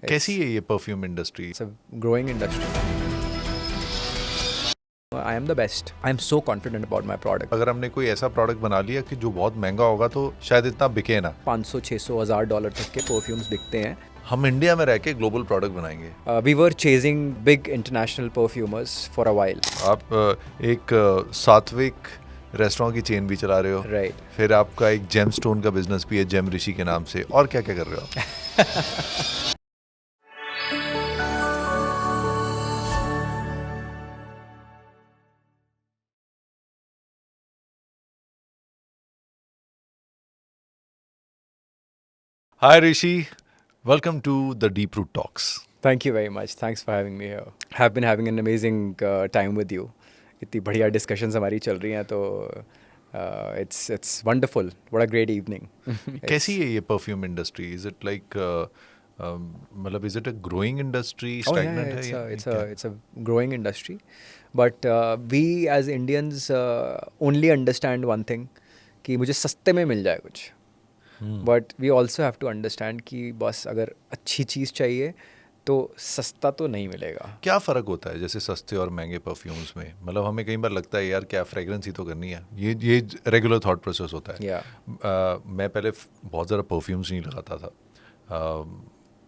कैसी है ये perfume industry? It's a growing industry. I am the best. I am so confident about my product. अगर हमने कोई ऐसा प्रोडक्ट बना लिया कि जो बहुत महंगा होगा तो शायद इतना बिके ना, 500, 600, $1,000 तक के परफ्यूम्स बिकते हैं. हम इंडिया में रह के ग्लोबल प्रोडक्ट बनाएंगे. We were chasing big international perfumers for a while. आप एक सात्विक रेस्टोरेंट की चेन भी चला रहे हो, Right. फिर आपका एक जेम स्टोन का बिजनेस भी है जेम ऋषि के नाम से, और क्या क्या कर रहे हो आप? Hi Rishi, welcome to the Deep Root Talks. Thank you very much. Thanks for having me here. Have been having an amazing time with you. इतनी बढ़िया discussions हमारी चल रही हैं तो it's wonderful. What a great evening. कैसी है ये perfume industry? Is it like मतलब is it a growing industry, Oh yeah, stagnant yeah, है it's a growing industry, but we as Indians only understand one thing कि मुझे सस्ते में मिल जाए कुछ. But we also have to understand कि बस अगर अच्छी चीज़ चाहिए तो सस्ता तो नहीं मिलेगा. क्या फ़र्क होता है जैसे सस्ते और महंगे परफ्यूम्स में? मतलब हमें कई बार लगता है यार क्या फ्रेगरेंस ही तो करनी है, ये रेगुलर थॉट प्रोसेस होता है. या मैं पहले बहुत ज़्यादा परफ्यूम्स नहीं लगाता था.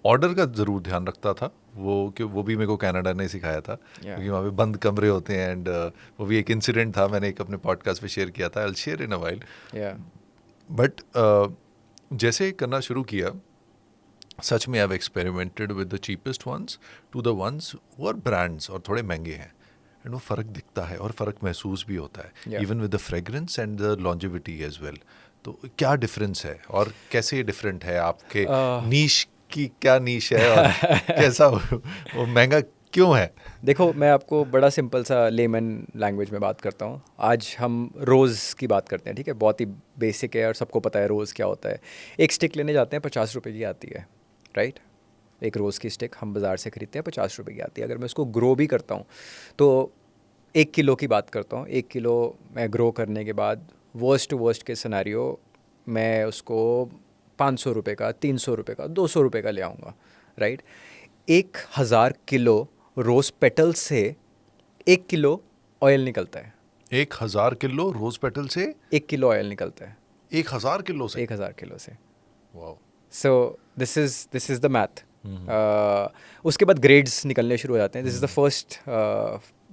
ऑर्डर का ज़रूर ध्यान रखता था, वो भी मेरे को कनाडा ने सिखाया था, क्योंकि वहाँ पे बंद कमरे होते हैं. एंड वो भी एक इंसिडेंट था, मैंने एक अपने पॉडकास्ट पे शेयर किया था. I will share in a while. या बट जैसे करना शुरू किया, सच में I have experimented with the cheapest ones to the ones वो आर ब्रांड्स और थोड़े महंगे हैं, एंड वो फ़र्क दिखता है और फ़र्क महसूस भी होता है, Yeah. Even with the fragrance and the longevity as well. तो क्या डिफरेंस है और कैसे डिफरेंट है आपके नीश की? क्या नीश है और कैसा वो महंगा क्यों है? देखो, मैं आपको बड़ा सिंपल सा लेमन लैंग्वेज में बात करता हूँ. आज हम रोज़ की बात करते हैं, ठीक है? बहुत ही बेसिक है और सबको पता है रोज़ क्या होता है. एक स्टिक लेने जाते हैं, 50 रुपये की आती है, राइट? एक रोज़ की स्टिक हम बाज़ार से खरीदते हैं, 50 रुपये की आती है. अगर मैं उसको ग्रो भी करता हूँ तो 1 किलो की बात करता हूँ. 1 किलो मैं ग्रो करने के बाद वर्स्ट टू वर्स्ट के सिनेरियो मैं उसको 500 रुपये का, 300 रुपये का, 200 रुपये का ले आऊँगा, राइट? 1000 किलो रोज़ पेटल से 1 किलो ऑयल निकलता है. 1000 किलो रोज पेटल से 1 किलो ऑयल निकलता है 1000 किलो से? 1000 किलो से. Wow. So this is the math. उसके बाद ग्रेड्स निकलने शुरू हो जाते हैं. This is the first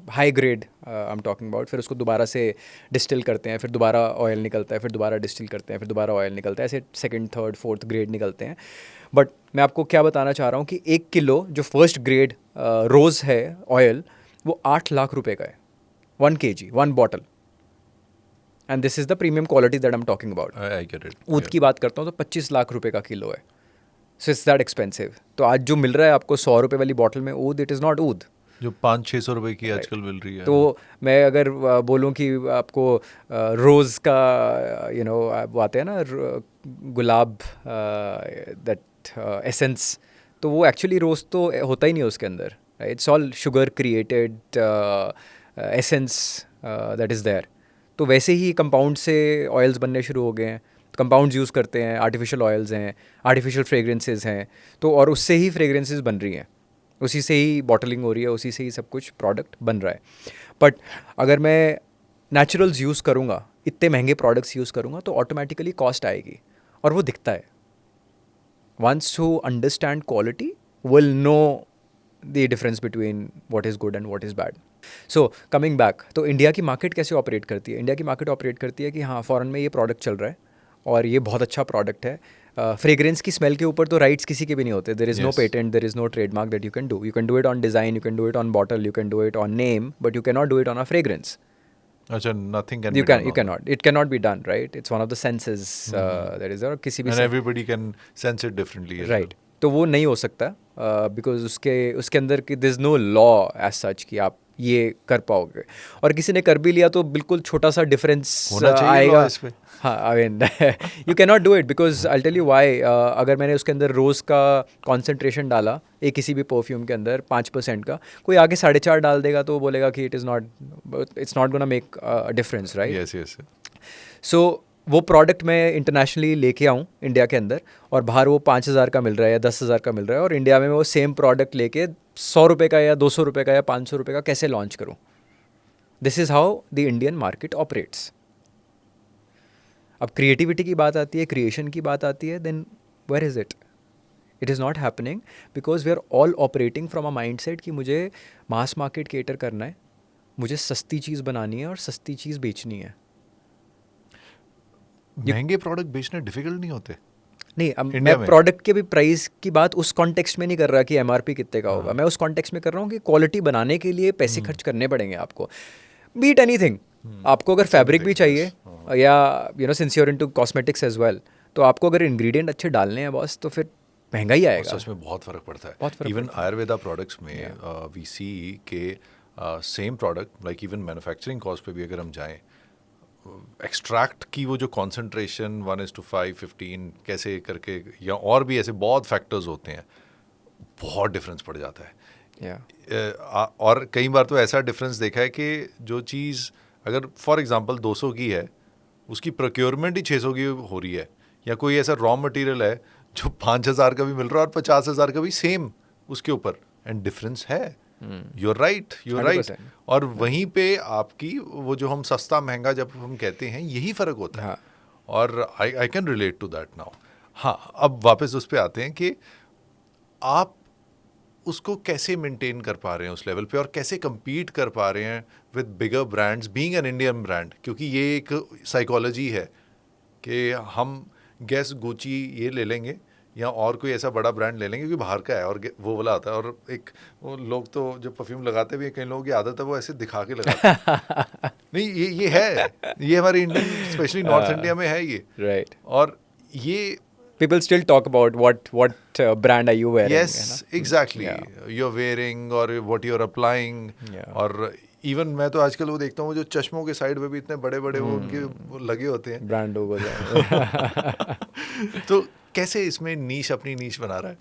high grade I am talking about. फिर उसको दोबारा से डिस्टिल करते हैं, फिर दोबारा ऑयल निकलता है, फिर दोबारा डिस्टिल करते हैं, फिर दोबारा ऑयल निकलता है. ऐसे सेकंड, थर्ड, फोर्थ ग्रेड निकलते हैं. बट मैं आपको क्या बताना चाह रहा हूँ कि 1 किलो जो फर्स्ट ग्रेड रोज़ है ऑयल, वो 8 लाख रुपए का है. 1 kg, 1 bottle. And this is the premium quality that I am talking about. I get it. ऊद की बात करता हूँ तो 25 लाख रुपए का किलो है. So it's that expensive. तो आज जो मिल रहा है आपको 100 रुपये वाली बॉटल में ऊद, इट इज़ नॉट ऊद. जो 500-600 रुपए की आजकल मिल रही है. तो मैं अगर बोलूँ कि आपको रोज़ का वो आते हैं ना गुलाब, दैट एसेंस, तो वो एक्चुअली रोज़ तो होता ही नहीं है उसके अंदर. It's all sugar created essence that is there. तो वैसे ही कंपाउंड से ऑयल्स बनने शुरू हो गए हैं. कंपाउंड्स यूज़ करते हैं, आर्टिफिशियल ऑयल्स हैं, आर्टिफिशियल फ्रेगरेंसेस हैं. तो और उससे ही फ्रेगरेंसेस बन रही हैं, उसी से ही बॉटलिंग हो रही है, उसी से ही सब कुछ प्रोडक्ट बन रहा है. बट अगर मैं नेचुरल्स यूज़ करूँगा, इतने महंगे प्रोडक्ट्स यूज़ करूँगा, तो ऑटोमेटिकली कॉस्ट आएगी और वो दिखता है. Ones who understand quality will know the difference between what is good and what is bad. So coming back, तो इंडिया की मार्केट कैसे ऑपरेट करती है? इंडिया की मार्केट ऑपरेट करती है कि हाँ, फ़ॉरेन में ये प्रोडक्ट चल रहा है और ये बहुत अच्छा प्रोडक्ट है. फ्रेग्रेंस की स्मेल के ऊपर तो राइट्स किसी के भी नहीं होते. There is no Yes. Patent, there is no trademark that you can do. You can do it on design, you can do it on bottle, you can do it on name, but you can not do it on a fragrance. अच्छा, nothing can You be can, done you on that. cannot. It cannot be done, right? It's one of the senses that is there. किसी भी And everybody can sense it differently as right. तो वो नहीं हो सकता because उसके अंदर की this no law as such कि आप ये कर पाओगे. और किसी ने कर भी लिया तो बिल्कुल छोटा सा डिफरेंस होना चाहिए आएगा. law इस पे. हाँ, I mean you can not do it because I tell you why. अगर मैंने उसके अंदर रोज़ का कॉन्सेंट्रेशन डाला एक किसी भी परफ्यूम के अंदर 5% का, कोई आगे 4.5 डाल देगा तो वो बोलेगा कि it's not gonna make a difference, right? Yes, yes. सो वो प्रोडक्ट मैं इंटरनेशनली लेके आऊँ इंडिया के अंदर, और बाहर वो 5,000 का मिल रहा है या 10,000 का मिल रहा है, और इंडिया में वो सेम प्रोडक्ट लेके 100 रुपये का या 200 रुपये का या 500 रुपये का कैसे लॉन्च करूँ. This is how the Indian market operates. अब क्रिएटिविटी की बात आती है, क्रिएशन की बात आती है, then where is it? It is not happening because we are all operating from a mind set कि मुझे मास मार्केट केटर करना है, मुझे सस्ती चीज़ बनानी है और सस्ती चीज़ बेचनी है. महंगे प्रोडक्ट बेचने डिफिकल्ट नहीं होते? नहीं, अब इंडिया मैं में? प्रोडक्ट के भी प्राइस की बात उस कॉन्टेक्स्ट में नहीं कर रहा कि एमआरपी कितने का होगा. मैं उस कॉन्टेक्स्ट में कर रहा हूँ कि क्वालिटी बनाने के लिए पैसे खर्च करने पड़ेंगे आपको. Beat anything. आपको अगर फैब्रिक भी चाहिए या since you are into cosmetics as well, तो आपको अगर इंग्रेडिएंट अच्छे डालने हैं बॉस, तो फिर महंगा ही आएगा. सच में बहुत फ़र्क पड़ता है. बहुत फर्क इवन पड़ता है. आयुर्वेदा प्रोडक्ट्स में वी सी के same product like even manufacturing cost पे भी अगर हम जाएं, एक्सट्रैक्ट की वो जो कॉन्सेंट्रेशन 1:5, 15 कैसे करके, या और भी ऐसे बहुत फैक्टर्स होते हैं, बहुत डिफरेंस पड़ जाता है. और कई बार तो ऐसा डिफरेंस देखा है कि जो चीज़ अगर फॉर एग्जांपल 200 की है, उसकी प्रोक्योरमेंट ही 600 की हो रही है, या कोई ऐसा रॉ मटेरियल है जो 5,000 का भी मिल रहा है और 50,000 का भी सेम उसके ऊपर, एंड डिफरेंस है. You are right. और वहीं पे आपकी वो जो हम सस्ता महंगा जब हम कहते हैं, यही फ़र्क होता है. और I can relate to that now. हाँ, अब वापस उस पर आते हैं कि आप उसको कैसे मेंटेन कर पा रहे हैं उस लेवल पे, और कैसे compete कर पा रहे हैं with bigger brands being an Indian brand. क्योंकि ये एक साइकोलॉजी है कि हम गैस गुची ये ले लेंगे या और कोई ऐसा बड़ा ब्रांड ले लेंगे क्योंकि बाहर का है और वो वाला आता है. और एक वो लोग तो जो परफ्यूम लगाते भी हैं, कई लोगों की आदत है वो ऐसे दिखा के लगाते हैं. नहीं, ये है, ये हमारे इंडियन स्पेशली नॉर्थ इंडिया में है ये. राइट. और ये people still talk about what brand are you wearing. Yes, है ना? exactly. Yeah. You're wearing or what you're applying. Yeah. और इवन मैं तो आजकल वो देखता हूँ जो चश्मों के साइड पे भी इतने बड़े बड़े वो उनके वो लगे होते हैं, ब्रांड लोगो. तो कैसे इसमें नीश अपनी नीश बना रहा है?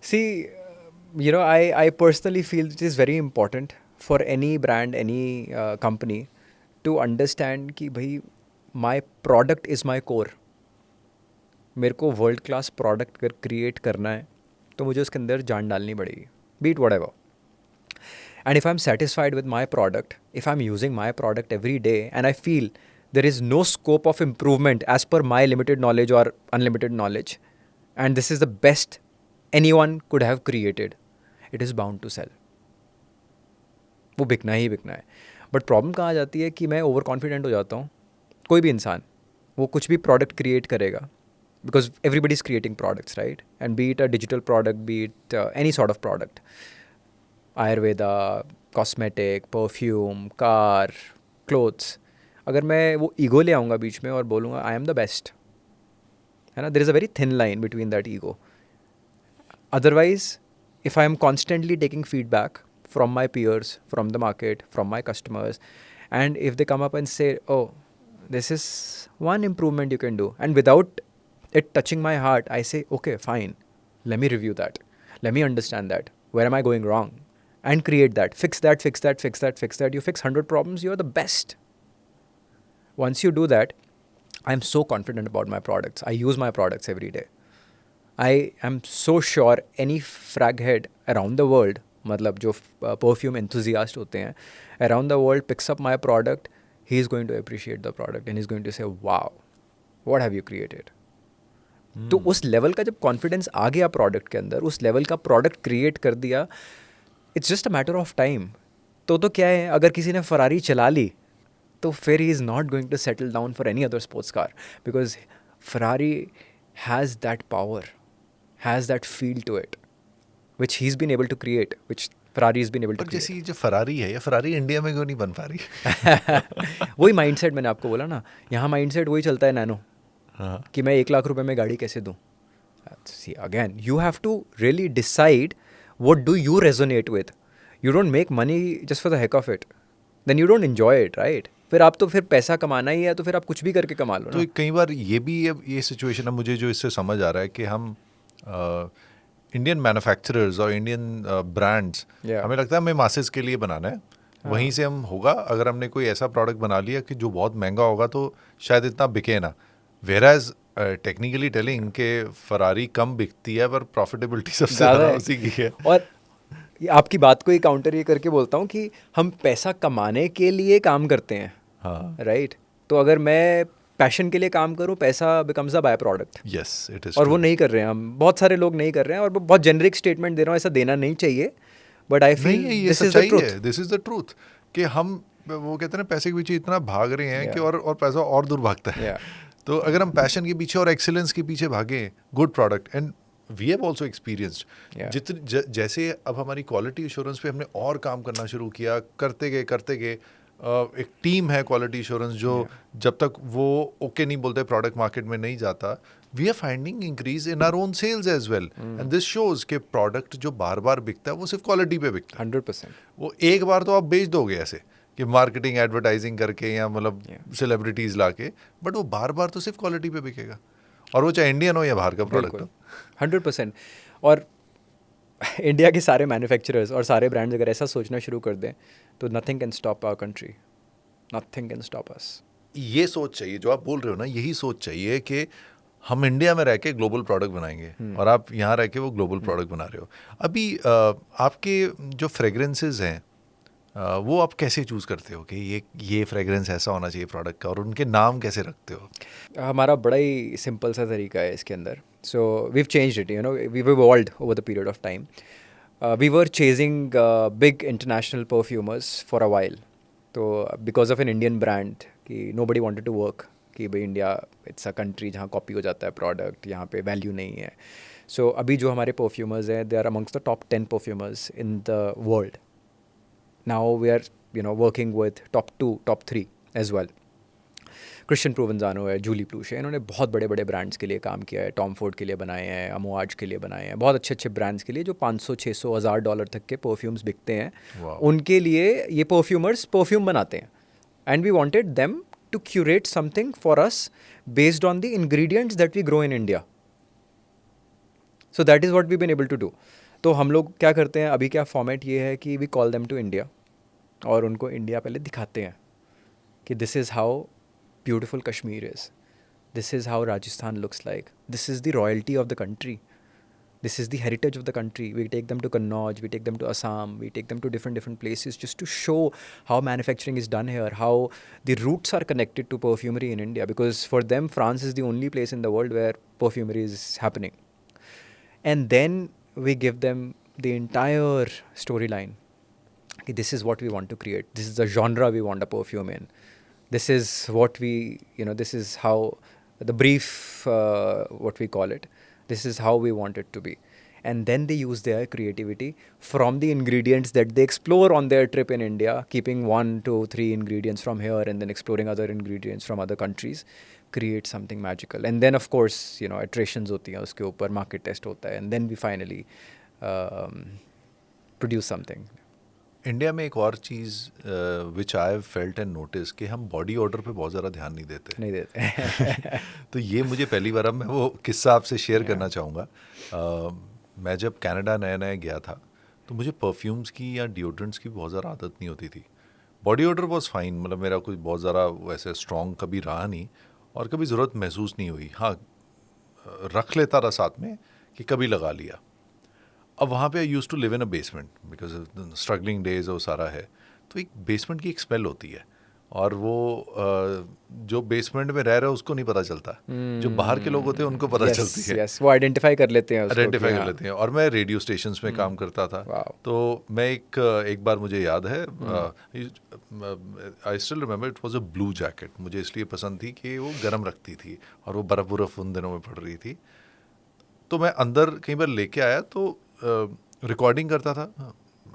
See, I personally feel it is very important for any brand, any company to understand कि भाई my product is my core. मेरे को वर्ल्ड क्लास प्रोडक्ट अगर क्रिएट करना है तो मुझे उसके अंदर जान डालनी पड़ेगी, be it whatever. And if I am satisfied with my product, if I am using my product every day and I feel there is no scope of improvement as per my limited knowledge और unlimited knowledge, and this is the best anyone could have created, it is bound to sell. वो बिकना ही बिकना है. But problem कहाँ आ जाती है कि मैं over confident हो जाता हूँ. कोई भी इंसान वो कुछ भी प्रोडक्ट क्रिएट करेगा, because everybody is creating products, right? And be it a digital product, be it any sort of product, Ayurveda, cosmetic, perfume, car, clothes. अगर मैं वो ego ले आऊँगा बीच में और बोलूँगा I am the best, है ना? There is a very thin line between that ego. Otherwise, if I am constantly taking feedback from my peers, from the market, from my customers, and if they come up and say, oh, this is one improvement you can do, and without it touching my heart, I say, okay, fine, let me review that, let me understand that, where am I going wrong, and create that, fix that, fix that, fix that, fix that. You fix 100 problems, you're the best. Once you do that, I'm so confident about my products. I use my products every day. I am so sure any frag head around the world, मतलब जो perfume enthusiast होते हैं around the world, picks up my product, he is going to appreciate the product and he's going to say, wow, what have you created? तो उस level का जब confidence आ गया product के अंदर, उस लेवल का प्रोडक्ट क्रिएट कर दिया, it's just a matter of time. तो क्या है, अगर किसी ने फरारी चला ली तो फिर he is not going to settle down for any other sports car, because Ferrari has that power, has that feel to it which he is been able to create, which Ferrari is been able to create. जैसे जो Ferrari है, ये Ferrari India में क्यों नहीं बन पा रही? वही माइंडसेट मैंने आपको बोला ना, यहाँ माइंडसेट वही चलता है नैनो, कि मैं 1 लाख रुपए में गाड़ी कैसे दूँ. See, again, you have to really decide what do you resonate with. You don't make money just for the heck of it. Then you don't enjoy it, right? फिर आप तो फिर पैसा कमाना ही है, तो फिर आप कुछ भी करके कमा लो ना. तो कई बार ये भी ये सिचुएशन है मुझे जो इससे समझ आ रहा है कि हम इंडियन मैन्युफैक्चरर्स और इंडियन ब्रांड्स, हमें लगता है हमें मासेस के लिए बनाना है, वहीं से हम होगा। अगर हमने कोई ऐसा प्रोडक्ट बना लिया कि जो बहुत महंगा होगा तो शायद इतना बिके ना, वेराज टेक्निकली टेलिंग के फरारी कम बिकती है पर प्रॉफिटेबिलिटी सबसे ज़्यादा ज़्यादा है। उसी की है। और ये आपकी बात को ही काउंटर ये करके बोलता हूँ कि हम पैसा कमाने के लिए काम करते हैं, हाँ, राइट? तो अगर मैं पैशन के लिए काम करूँ, पैसा becomes a by product. Yes it is और वो ट्रू। नहीं कर रहे हैं, हम बहुत सारे लोग नहीं कर रहे हैं, और वो बहुत जेनरिक स्टेटमेंट दे रहा हूँ, ऐसा देना नहीं चाहिए, बट आई नहीं फील है, ये दिस इज़ द सच्चाई ट्रूथ। है, दिस इज़ द ट्रूथ कि हम वो कहते हैं ना पैसे के पीछे इतना भाग रहे हैं कि Yeah. और पैसा और दूर भागता है। Yeah. तो अगर हम पैशन के पीछे और एक्सीलेंस के पीछे भागें, good product, and we have also experienced Yeah. जैसे अब हमारी क्वालिटी एश्योरेंस पे हमने और काम करना शुरू किया, करते गए एक टीम है क्वालिटी एश्योरेंस जो जब तक वो ओके नहीं बोलते प्रोडक्ट मार्केट में नहीं जाता, we are finding increase in our own sales as well, and this shows के प्रोडक्ट जो बार बार बिकता है वो सिर्फ क्वालिटी पे बिकता है। 100%. वो एक बार तो आप बेच दोगे ऐसे कि मार्केटिंग एडवर्टाइजिंग करके या मतलब सेलिब्रिटीज लाके, बट वो बार बार तो सिर्फ क्वालिटी पे बिकेगा, और वो चाहे इंडियन हो या बाहर का प्रोडक्ट बिल्कुल, हो। 100%. और इंडिया के सारे मैन्युफैक्चरर्स और सारे ब्रांड्स अगर ऐसा सोचना शुरू कर दें तो nothing can stop our country, nothing can stop us. ये सोच चाहिए जो आप बोल रहे हो ना, यही सोच चाहिए कि हम इंडिया में रह के ग्लोबल प्रोडक्ट बनाएंगे, और आप यहाँ रह के वो ग्लोबल प्रोडक्ट बना रहे हो। अभी आपके जो फ्रेगरेंसेज हैं वो आप कैसे चूज़ करते हो कि ये फ्रेगरेंस ऐसा होना चाहिए प्रोडक्ट का, और उनके नाम कैसे रखते हो? हमारा बड़ा ही सिंपल सा तरीका है इसके अंदर. So we've changed it, you know, we've evolved over the period of time. We were chasing big international perfumers for a while. तो because of an Indian brand कि नोबडी वांटेड टू वर्क, कि भाई India it's a country जहाँ copy हो जाता है product, यहाँ पे वैल्यू नहीं है. सो अभी जो हमारे परफ्यूमर्स हैं, they are amongst the top 10 perfumers in the world. Now we are, you know, working with top 2, top 3 as well. Christian प्रोवेंजानो है, जूली प्लूश है, इन्होंने बहुत बड़े बड़े ब्रांड्स के लिए काम किया है. टॉम फोर्ड के लिए बनाए हैं, अमोआज के लिए बनाए हैं, बहुत अच्छे अच्छे ब्रांड्स के लिए जो 500, 600, $1,000 तक के परफ्यूम्स बिकते हैं. Wow. उनके लिए ये परफ्यूमर्स परफ्यूम बनाते हैं. And we wanted them to curate something for us based on the ingredients that we grow in India. So that is what we been able to do. तो हम लोग क्या करते हैं अभी, क्या फॉर्मेट ये है कि we call them to India, और उनको इंडिया पहले दिखाते हैं कि this is how beautiful Kashmir is, this is how Rajasthan looks like, this is the royalty of the country, this is the heritage of the country. We take them to Kannauj, we take them to Assam, we take them to different places just to show how manufacturing is done here, how the roots are connected to perfumery in India, because for them France is the only place in the world where perfumery is happening. And then we give them the entire storyline. This is what we want to create. This is the genre we want a perfume in. This is what we, you know, this is how the brief, what we call it. This is how we want it to be. And then they use their creativity from the ingredients that they explore on their trip in India, keeping 1, 2, 3 ingredients from here and then exploring other ingredients from other countries, create something magical. And then of course, you know, iterations hoti hain uske upar, market test hota hai, and then we finally produce something. India में एक और चीज़ which I have felt and notice कि हम body order पे बहुत ज़्यादा ध्यान नहीं देते. नहीं देते. तो ये मुझे पहली बार, अब मैं वो किस्सा आपसे शेयर करना चाहूँगा. मैं जब कनाडा नया गया था तो मुझे परफ्यूम्स की या डिओड्रेंट्स की बहुत ज़्यादा आदत नहीं होती थी. बॉडी ऑर्डर वॉज फाइन, मतलब मेरा कोई बहुत ज़्यादा वैसे स्ट्रॉन्ग कभी रहा नहीं और कभी ज़रूरत महसूस नहीं हुई. हाँ, रख लेता था साथ में कि कभी लगा लिया. अब वहाँ पे I used to live in a basement because struggling days वो सारा है, तो एक बेसमेंट की एक स्मेल होती है, और वो जो बेसमेंट में रह रहे हैं उसको नहीं पता चलता. जो बाहर के लोग होते हैं उनको पता चलती है. यस, वो आइडेंटिफाई कर लेते हैं उसको. आइडेंटिफाई कर लेते हैं. और मैं रेडियो स्टेशंस में काम करता था. तो मैं एक बार मुझे याद है, I still remember, it was a blue jacket. मुझे इसलिए पसंद थी कि वो गर्म रखती थी और वो बर्फ़ उन दिनों में पड़ रही थी. तो मैं अंदर कई बार लेके आया तो रिकॉर्डिंग करता था,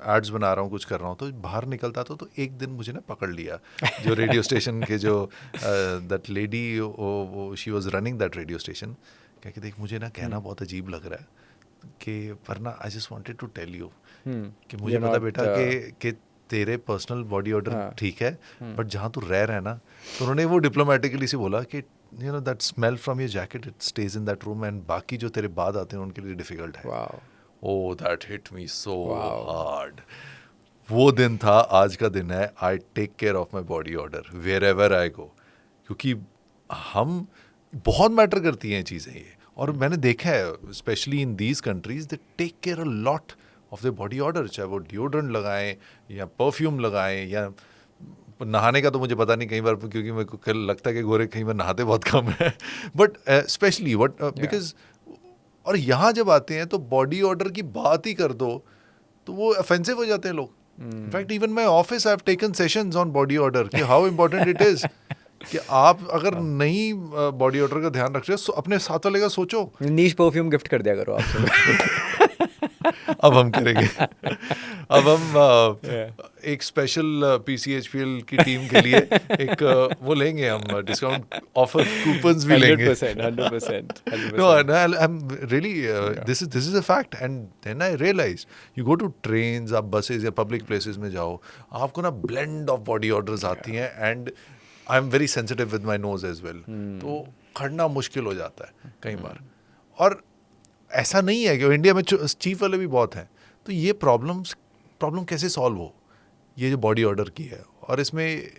एड्स बना रहा हूँ, कुछ कर रहा हूँ, तो बाहर निकलता था. तो एक दिन मुझे ना पकड़ लिया जो रेडियो स्टेशन के जो that lady, she was running that radio station, क्या कि देख मुझे ना कहना बहुत अजीब लग रहा है कि वरना I just wanted to tell you कि मुझे पता बेटा कि तेरे पर्सनल बॉडी ऑर्डर ठीक है, बट जहाँ तू रह रहा है ना. तो उन्होंने वो डिप्लोमेटिकली से बोला कि you know that smell from your jacket, it stage in that room, and बाकी जो तेरे बाद आते हैं उनके लिए डिफिकल्ट है. Oh, that hit me so hard. वो दिन था, आज का दिन है. I take care of my body order wherever I go, क्योंकि हम बहुत मैटर करती हैं चीज़ें ये. और मैंने देखा है specially in these countries they take care a lot of the body odour, चाहे वो डिओड्रेंट लगाएं या परफ्यूम लगाएं या नहाने का तो मुझे पता नहीं, कई बार क्योंकि मेरे को लगता है कि गोरे कई बार नहाते बहुत कम है, बट स्पेशली वट बिकॉज. और यहाँ जब आते हैं तो बॉडी ऑर्डर की बात ही कर दो तो वो ऑफेंसिव हो जाते हैं लोग. In fact even my office I have taken sessions on body order कि हाउ इम्पोर्टेंट इट इज कि आप अगर नहीं बॉडी ऑर्डर का ध्यान रख रहे हो अपने साथ वाले का सोचो. नीश परफ्यूम गिफ्ट कर दिया करो आप. अब हम करेंगे. अब हम एक स्पेशल PCHPL की टीम के लिए एक वो लेंगे, हम डिस्काउंट ऑफर कूपन्स भी लेंगे. 100%. No, I'm really this is a fact. And then I realized you go to trains, आप buses या public places में जाओ, आपको ना blend of body orders आती हैं, and I'm very sensitive with my nose as well. तो खड़ना मुश्किल हो जाता है कई बार. और ऐसा नहीं है कि इंडिया में चीफ वाले भी बहुत हैं. तो ये प्रॉब्लम कैसे सॉल्व हो, ये जो बॉडी ऑर्डर की है, और इसमें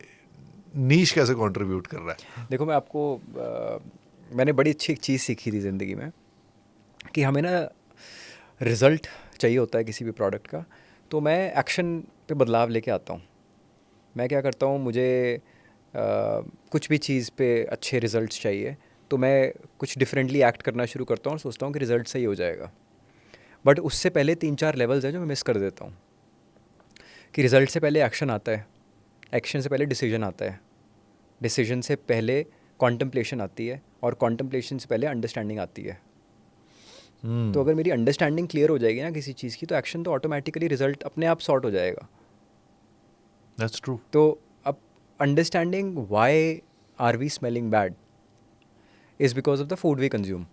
नीश कैसे कंट्रीब्यूट कर रहा है. देखो मैं आपको मैंने बड़ी अच्छी एक चीज़ सीखी थी ज़िंदगी में कि हमें ना रिज़ल्ट चाहिए होता है किसी भी प्रोडक्ट का. तो मैं एक्शन पे बदलाव लेके आता हूँ. मैं क्या करता हूँ, मुझे कुछ भी चीज़ पे अच्छे रिज़ल्ट्स चाहिए तो मैं कुछ डिफरेंटली एक्ट करना शुरू करता हूँ और सोचता हूँ कि रिज़ल्ट सही हो जाएगा. बट उससे पहले 3-4 लेवल्स हैं जो मैं मिस कर देता हूँ. कि रिज़ल्ट से पहले एक्शन आता है, एक्शन से पहले डिसीजन आता है, डिसीजन से पहले कॉन्टम्पलेशन आती है, और कॉन्टम्पलेशन से पहले अंडरस्टैंडिंग आती है. तो अगर मेरी अंडरस्टैंडिंग क्लियर हो जाएगी ना किसी चीज़ की, तो एक्शन तो ऑटोमेटिकली रिजल्ट अपने आप सॉर्ट हो जाएगा. That's true. तो अब understanding why are we smelling bad is because of the food we consume.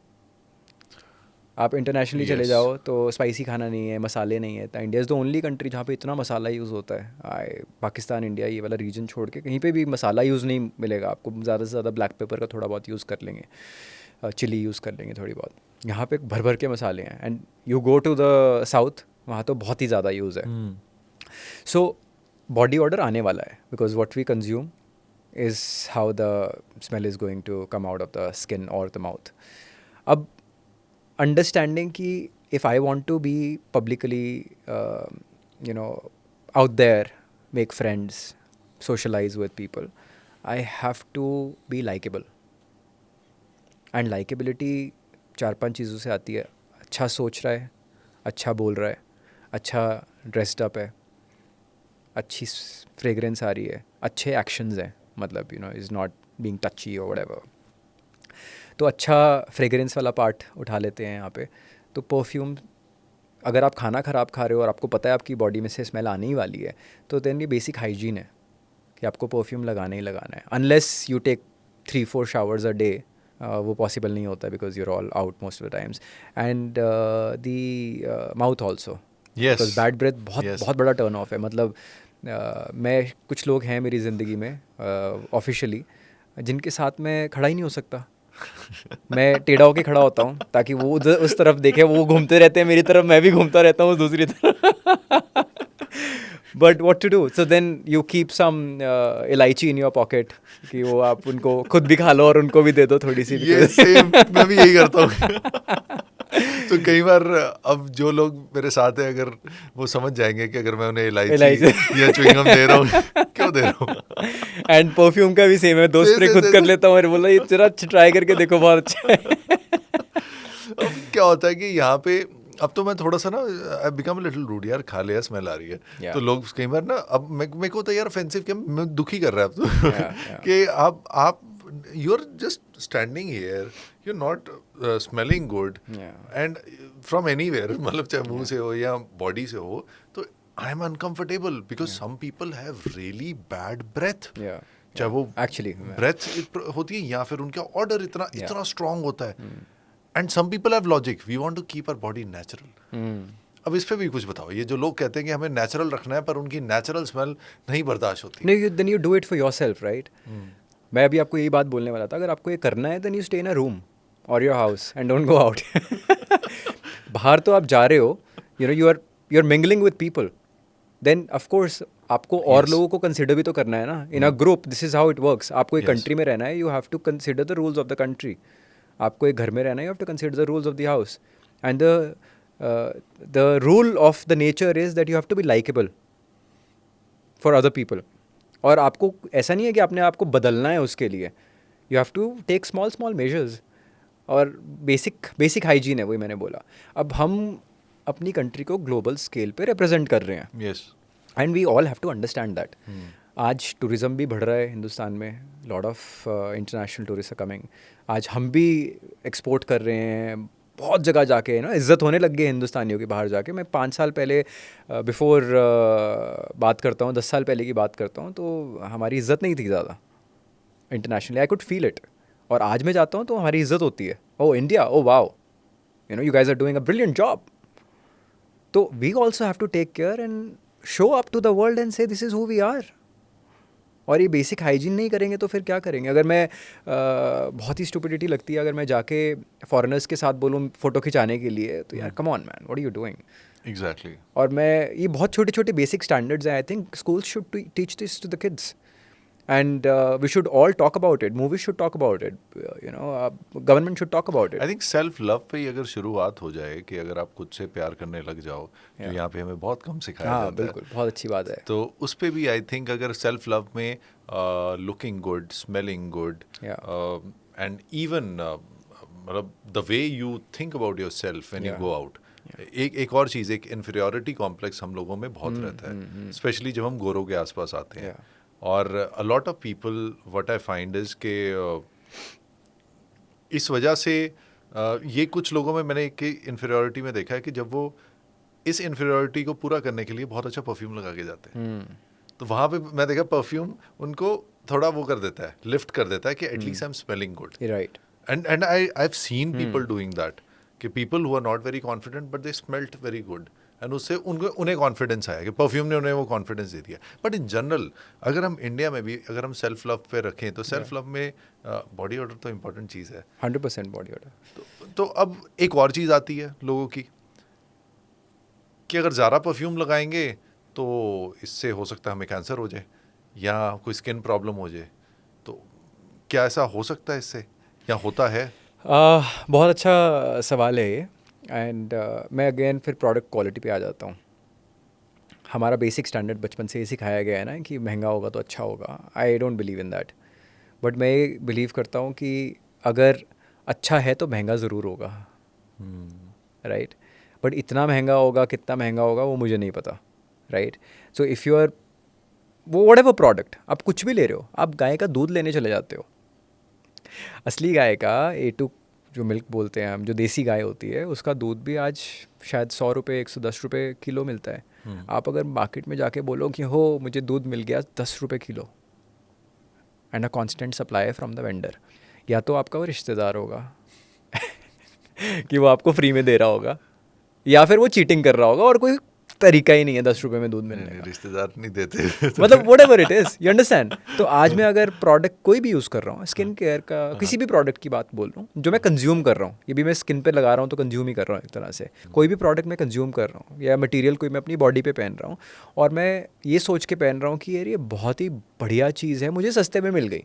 आप इंटरनेशनली चले जाओ तो स्पाइसी खाना नहीं है, मसाले नहीं है. India is the only country जहाँ पे इतना मसाला यूज़ होता है. पाकिस्तान, इंडिया, ये वाला रीजन छोड़ के कहीं पे भी मसाला यूज़ नहीं मिलेगा आपको. ज़्यादा से ज़्यादा ब्लैक पेपर का थोड़ा बहुत यूज़ कर लेंगे, चिली यूज़ कर लेंगे थोड़ी बहुत. यहाँ पे भर भर के मसाले हैं. And you go to the south, वहाँ तो बहुत ही ज़्यादा यूज़ है. सो बॉडी ऑर्डर आने वाला है because what we consume is how the smell is going to come out of the skin और द माउथ. अब अंडरस्टैंडिंग कि if I want to be publicly, out there, make friends, socialize with people, I have to be likable. And likability 4-5 चीज़ों से आती है. अच्छा सोच रहा है, अच्छा बोल रहा है, अच्छा ड्रेस्ड अप है, अच्छी फ्रेगरेंस आ रही है, अच्छे एक्शंस हैं, मतलब इज़ नॉट बीइंग टची और व्हाटएवर. तो अच्छा फ्रेगरेंस वाला पार्ट उठा लेते हैं यहाँ पे. तो परफ्यूम, अगर आप खाना ख़राब खा रहे हो और आपको पता है आपकी बॉडी में से स्मेल आने ही वाली है, तो देन ये बेसिक हाइजीन है कि आपको परफ्यूम लगाना ही लगाना है. Unless you take 3-4 showers a day, वो पॉसिबल नहीं होता because you're all out most of the times. And the mouth also, because bad breath बहुत बड़ा टर्न ऑफ है. मतलब मैं कुछ लोग हैं मेरी ज़िंदगी में ऑफिशियली जिनके साथ मैं खड़ा ही नहीं हो सकता. मैं टेढ़ा होके खड़ा होता हूँ ताकि वो उस तरफ देखे. वो घूमते रहते हैं मेरी तरफ, मैं भी घूमता रहता हूँ दूसरी तरफ. But what to do, so then you keep some elaichi in your pocket कि वो आप उनको खुद भी खा लो और उनको भी दे दो थोड़ी सी. ये सेम मैं भी यही करता हूँ. तो कई बार अब जो लोग मेरे साथ हैं, अगर वो समझ जाएंगे कि अगर मैं उन्हें इलायची या च्युइंगम दे रहा हूँ, क्यों दे रहा हूँ. एंड परफ्यूम का भी सेम है. 2 स्प्रे खुद कर लेता हूँ और बोला ये जरा ट्राई करके देखो, बहुत अच्छा है. अब क्या होता है कि यहाँ पे अब तो मैं थोड़ा सा ना I become a little rude. यार खा लिया, स्मेल आ रही है. तो लोग कई बार ना, अब मेरे को तो यार ऑफेंसिव क्या, मैं दुखी कर रहा है अब तो. कि आप you are just standing here, you are not smelling good and from anywhere, मतलब चाहे मुंह से हो या बॉडी से हो, तो I am uncomfortable because some people have really bad breath. चाहे वो एक्चुअली ब्रेथ होती है या फिर उनका ऑर्डर इतना स्ट्रांग होता है. And some people have logic, we want to keep our body natural. अब इस पे भी कुछ बताओ. ये जो लोग कहते हैं कि हमें नेचुरल रखना है पर उनकी नेचुरल स्मेल नहीं बर्दाश्त होती. नहीं, then you do it for yourself, right. मैं अभी आपको यही बात बोलने वाला था. अगर आपको ये करना है then you stay in a room और your house and don't go out. बाहर तो आप जा रहे हो, you are mingling with people. Then of course और लोगों को कंसिडर भी तो करना है ना. In a group this is how it works. आपको एक कंट्री में रहना है, you have to consider the rules of the country. आपको एक घर में रहना है, you have to consider the rules of the house. And the rule of the nature is that you have to be likeable for other people. और आपको ऐसा नहीं है कि आपने आपको बदलना है उसके लिए. You have to take small small measures. और बेसिक हाइजीन है, वही मैंने बोला. अब हम अपनी कंट्री को ग्लोबल स्केल पे रिप्रेजेंट कर रहे हैं. Yes. And we all have to understand that. आज टूरिज़्म भी बढ़ रहा है हिंदुस्तान में. Lot of international tourist coming. आज हम भी एक्सपोर्ट कर रहे हैं बहुत जगह जाके ना. इज़्ज़त होने लग गई है हिंदुस्तानियों की बाहर जाके. मैं 5 साल पहले बिफोर बात करता हूँ, 10 साल पहले की बात करता हूँ, तो हमारी इज़्ज़त नहीं थी ज़्यादा internationally. I could feel it. और आज मैं जाता हूँ तो हमारी इज़्ज़त होती है. Oh India, oh wow, you know you guys are doing a brilliant job. तो we also have to take care and show up to the world and say this is who we are. और ये basic hygiene नहीं करेंगे तो फिर क्या करेंगे. अगर मैं बहुत ही स्टुपिडिटी लगती है अगर मैं जाके फॉरेनर्स के साथ बोलूँ फ़ोटो खिंचाने के लिए, तो यार come on man, what are you doing. Exactly. और मैं ये बहुत छोटे छोटे बेसिक स्टैंडर्ड्स हैं. I think schools should teach this to the kids. And we should all talk about it. Movies should talk about it. Government should talk about it. I think self love पे ही अगर शुरुआत हो जाए कि अगर आप खुद से प्यार करने लग जाओ, जो यहाँ पे हमें बहुत कम सिखाया हाँ जाता बिल्कुल, बहुत अच्छी बात है. तो उस पे भी आई थिंक अगर सेल्फ लव में looking good, smelling good, and even मतलब the way you think about yourself when you go out. एक और चीज़, एक इन्फीरियरिटी कॉम्प्लेक्स हम लोगों में बहुत रहता है, स्पेशली जब हम गोरों के आसपास आते हैं. और अ lot of people what I find is के इस वजह से ये कुछ लोगों में मैंने एक इन्फीरियरिटी में देखा है कि जब वो इस इन्फीरियरिटी को पूरा करने के लिए बहुत अच्छा परफ्यूम लगा के जाते हैं, तो वहाँ पे मैं देखा परफ्यूम उनको थोड़ा वो कर देता है, लिफ्ट कर देता है कि at least I am smelling good. Right. And I have seen people doing that, कि people who are not very confident but they smelt very good, and उससे उन्हें कॉन्फिडेंस आया कि परफ्यूम ने उन्हें वो कॉन्फिडेंस दे दिया. बट इन जनरल अगर हम इंडिया में भी अगर हम सेल्फ लव पे रखें तो सेल्फ लव में बॉडी ऑर्डर तो इम्पोर्टेंट चीज़ है. 100% बॉडी ऑर्डर. तो अब एक और चीज़ आती है लोगों की कि अगर ज़्यादा परफ्यूम लगाएंगे तो इससे हो सकता है हमें कैंसर हो जाए या कोई स्किन प्रॉब्लम हो जाए. तो क्या ऐसा हो सकता है इससे, या होता है? बहुत अच्छा सवाल है ये. एंड मैं अगेन फिर प्रोडक्ट क्वालिटी पे आ जाता हूँ. हमारा बेसिक स्टैंडर्ड बचपन से ये सिखाया गया है ना कि महंगा होगा तो अच्छा होगा. I don't believe in that. But मैं ये बिलीव करता हूँ कि अगर अच्छा है तो महंगा ज़रूर होगा. राइट. बट इतना महंगा होगा, कितना महंगा होगा, वो मुझे नहीं पता. Right. So if you are वो व्हाटएवर प्रोडक्ट, आप कुछ भी ले रहे हो, आप गाय का दूध लेने चले जाते हो. असली गाय का A2 जो मिल्क बोलते हैं हम, जो देसी गाय होती है, उसका दूध भी आज शायद 100 रुपये 110 रुपये किलो मिलता है. आप अगर मार्केट में जाके बोलो कि हो मुझे दूध मिल गया 10 रुपये kilo and a constant supply from the vendor, या तो आपका वो रिश्तेदार होगा कि वो आपको फ्री में दे रहा होगा, या फिर वो चीटिंग कर रहा होगा और कोई तरीका ही नहीं है 10 रुपये में दूध मिलने का. रिश्तेदार नहीं देते मतलब whatever it is, you understand. तो आज मैं अगर प्रोडक्ट कोई भी यूज़ कर रहा हूँ, स्किन केयर का किसी भी प्रोडक्ट की बात बोल रहा हूँ, जो मैं कंज्यूम कर रहा हूँ, ये भी मैं स्किन पे लगा रहा हूँ तो कंज्यूम ही कर रहा हूँ एक तरह से. कोई भी प्रोडक्ट मैं कंज्यूम कर रहा हूँ या मटीरियल कोई मैं अपनी बॉडी पे पहन रहा हूँ, और मैं ये सोच के पहन रहा हूँ कि यार ये बहुत ही बढ़िया चीज़ है, मुझे सस्ते में मिल गई,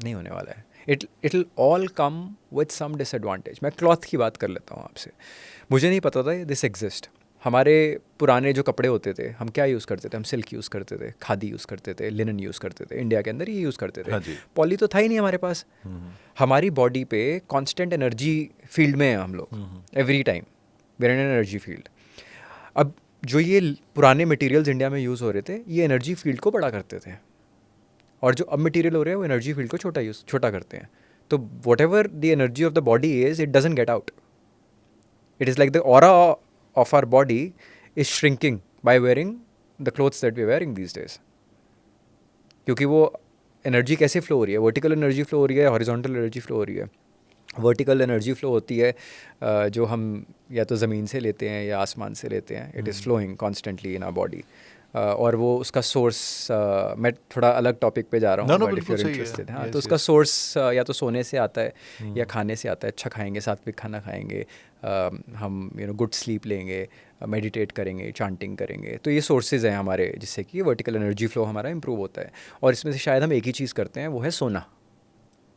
नहीं होने वाला है. It will all come with some disadvantage. मैं क्लॉथ की बात कर लेता हूँ आपसे. मुझे नहीं पता था दिस एग्जिस्ट. हमारे पुराने जो कपड़े होते थे, हम क्या यूज़ करते थे? हम सिल्क यूज़ करते थे, खादी यूज़ करते थे, लिनन यूज़ करते थे. इंडिया के अंदर ये यूज़ करते थे. पॉली तो था ही नहीं हमारे पास. हमारी बॉडी पे कांस्टेंट एनर्जी फील्ड में है हम लोग. Every time we are in energy field. अब जो ये पुराने मटेरियल्स इंडिया में यूज़ हो रहे थे, ये एनर्जी फील्ड को बड़ा करते थे, और जो अब मटेरियल हो रहे हैं वो एनर्जी फील्ड को छोटा करते हैं. तो what ever the energy of the body is, it doesn't get out. It is like the aura of our body is shrinking by wearing the clothes that we are wearing these days. क्योंकि वो energy कैसे flow हो रही है? Vertical energy flow हो रही है, horizontal energy flow हो रही है. वर्टिकल एनर्जी फ्लो होती है जो हम या तो ज़मीन से लेते हैं या आसमान से लेते हैं. It is flowing constantly in our body. और वो उसका सोर्स, मैं थोड़ा अलग टॉपिक पे जा रहा No, हूँ, no, बट इफ़ बिल्कुल यूर सही है। इंटरेस्टेड, हाँ, Yes, तो उसका yes. सोर्स या तो सोने से आता है या खाने से आता है। अच्छा खाएंगे, सात्विक खाना खाएंगे, हम गुड स्लीप लेंगे, मेडिटेट करेंगे, चांटिंग करेंगे, तो ये सोर्सेज हैं हमारे जिससे कि वर्टिकल एनर्जी फ्लो हमारा इंप्रूव होता है। और इसमें से शायद हम एक ही चीज़ करते हैं, वो है सोना।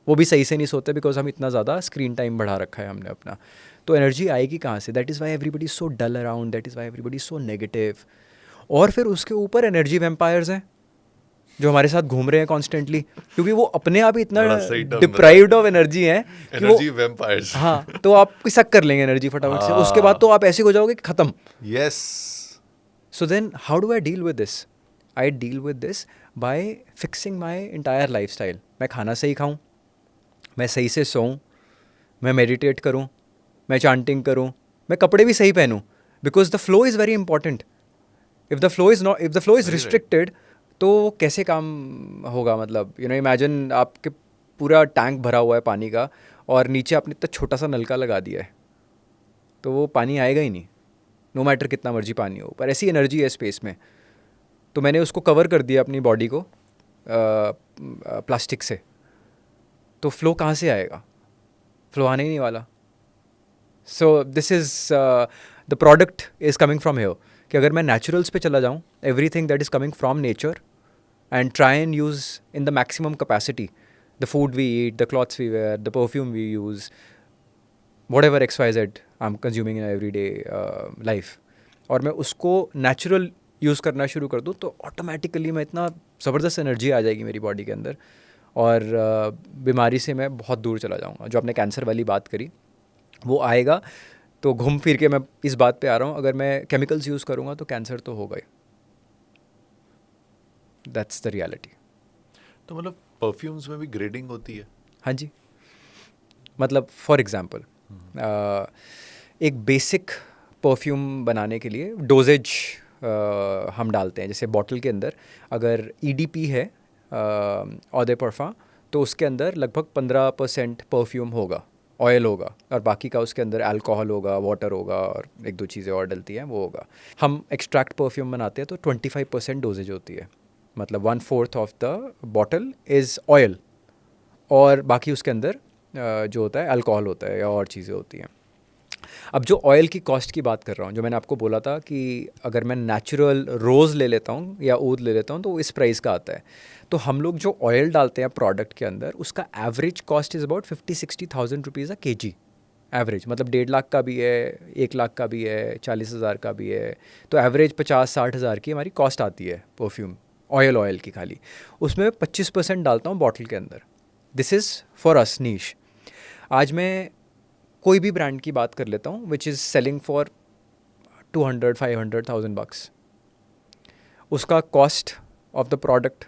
वो भी सही से नहीं सोते बिकॉज हम इतना ज़्यादा स्क्रीन टाइम बढ़ा रखा है हमने अपना। तो एनर्जी आएगी कहाँ से? That is why everybody so dull around, that is why everybody so negative. और फिर उसके ऊपर एनर्जी वैम्पायर्स हैं जो हमारे साथ घूम रहे हैं कॉन्स्टेंटली, क्योंकि वो अपने आप ही इतना बड़ा सही term डिप्राइव्ड बताया। ऑफ एनर्जी हैं कि वो, एनर्जी वैम्पायर्स। हाँ, तो आप सक कर लेंगे एनर्जी फटाफट से, उसके बाद तो आप ऐसे हो जाओगे कि ख़त्म। Yes. So then, how do I deal with this? I deal with this by fixing my entire lifestyle. मैं खाना सही खाऊं, मैं सही से सोऊं, मैं मेडिटेट करूं, मैं चांटिंग करूं, मैं कपड़े भी सही पहनूं, because the flow is very important. If the flow is not, if the flow is Very right. Restricted, तो कैसे काम होगा? मतलब इमेजिन आपके पूरा टैंक भरा हुआ है पानी का और नीचे आपने इतना छोटा सा नलका लगा दिया है, तो वो पानी आएगा ही नहीं, नो मैटर कितना मर्जी पानी हो। पर ऐसी एनर्जी है स्पेस में, तो मैंने उसको कवर कर दिया अपनी बॉडी को प्लास्टिक से, तो फ्लो कहाँ से आएगा? फ्लो आने ही नहीं वाला। So this is the product is coming from here, कि अगर मैं नेचुरल्स पे चला जाऊँ, everything that is coming from nature, and try and use in the maximum capacity the food we eat, the clothes we wear, the perfume we use, whatever XYZ I'm consuming in everyday life, और मैं उसको natural use करना शुरू कर दूँ, तो automatically मैं इतना ज़बरदस्त एनर्जी आ जाएगी मेरी बॉडी के अंदर, और बीमारी से मैं बहुत दूर चला जाऊँगा। जो आपने कैंसर वाली बात करी, वो आएगा, तो घूम फिर के मैं इस बात पे आ रहा हूँ, अगर मैं केमिकल्स यूज़ करूँगा तो कैंसर तो होगा ही। That's the reality. तो मतलब परफ्यूम्स में भी ग्रेडिंग होती है? हाँ जी, मतलब फॉर एग्ज़ाम्पल एक बेसिक परफ्यूम बनाने के लिए डोजेज हम डालते हैं। जैसे बॉटल के अंदर अगर EDP है, ऑ दे परफा, तो उसके अंदर लगभग 15% परफ्यूम होगा, ऑयल होगा, और बाकी का उसके अंदर अल्कोहल होगा, वाटर होगा, और एक दो चीज़ें और डलती हैं, वो होगा। हम एक्सट्रैक्ट परफ्यूम बनाते हैं तो 25% डोजेज होती है, मतलब 1/4 of the bottle is oil, और बाकी उसके अंदर जो होता है अल्कोहल होता है या और चीज़ें होती हैं। अब जो ऑयल की कॉस्ट की बात कर रहा हूँ, जो मैंने आपको बोला था कि अगर मैं नेचुरल रोज़ ले लेता हूँ या ऊद ले लेता हूँ तो इस प्राइस का आता है। तो हम लोग जो ऑयल डालते हैं प्रोडक्ट के अंदर, उसका average cost is about 50-60,000 rupees a kg average, मतलब 1.5 लाख का भी है, 1 लाख का भी है, 40,000 का भी है। तो एवरेज 50-60 हज़ार की हमारी कॉस्ट आती है परफ्यूम ऑयल की खाली। उसमें 25% डालता हूँ बॉटल के अंदर। दिस इज़ फॉर अस नीश। आज मैं कोई भी ब्रांड की बात कर लेता हूँ which is selling for 200-500,000 bucks। उसका कॉस्ट ऑफ द प्रोडक्ट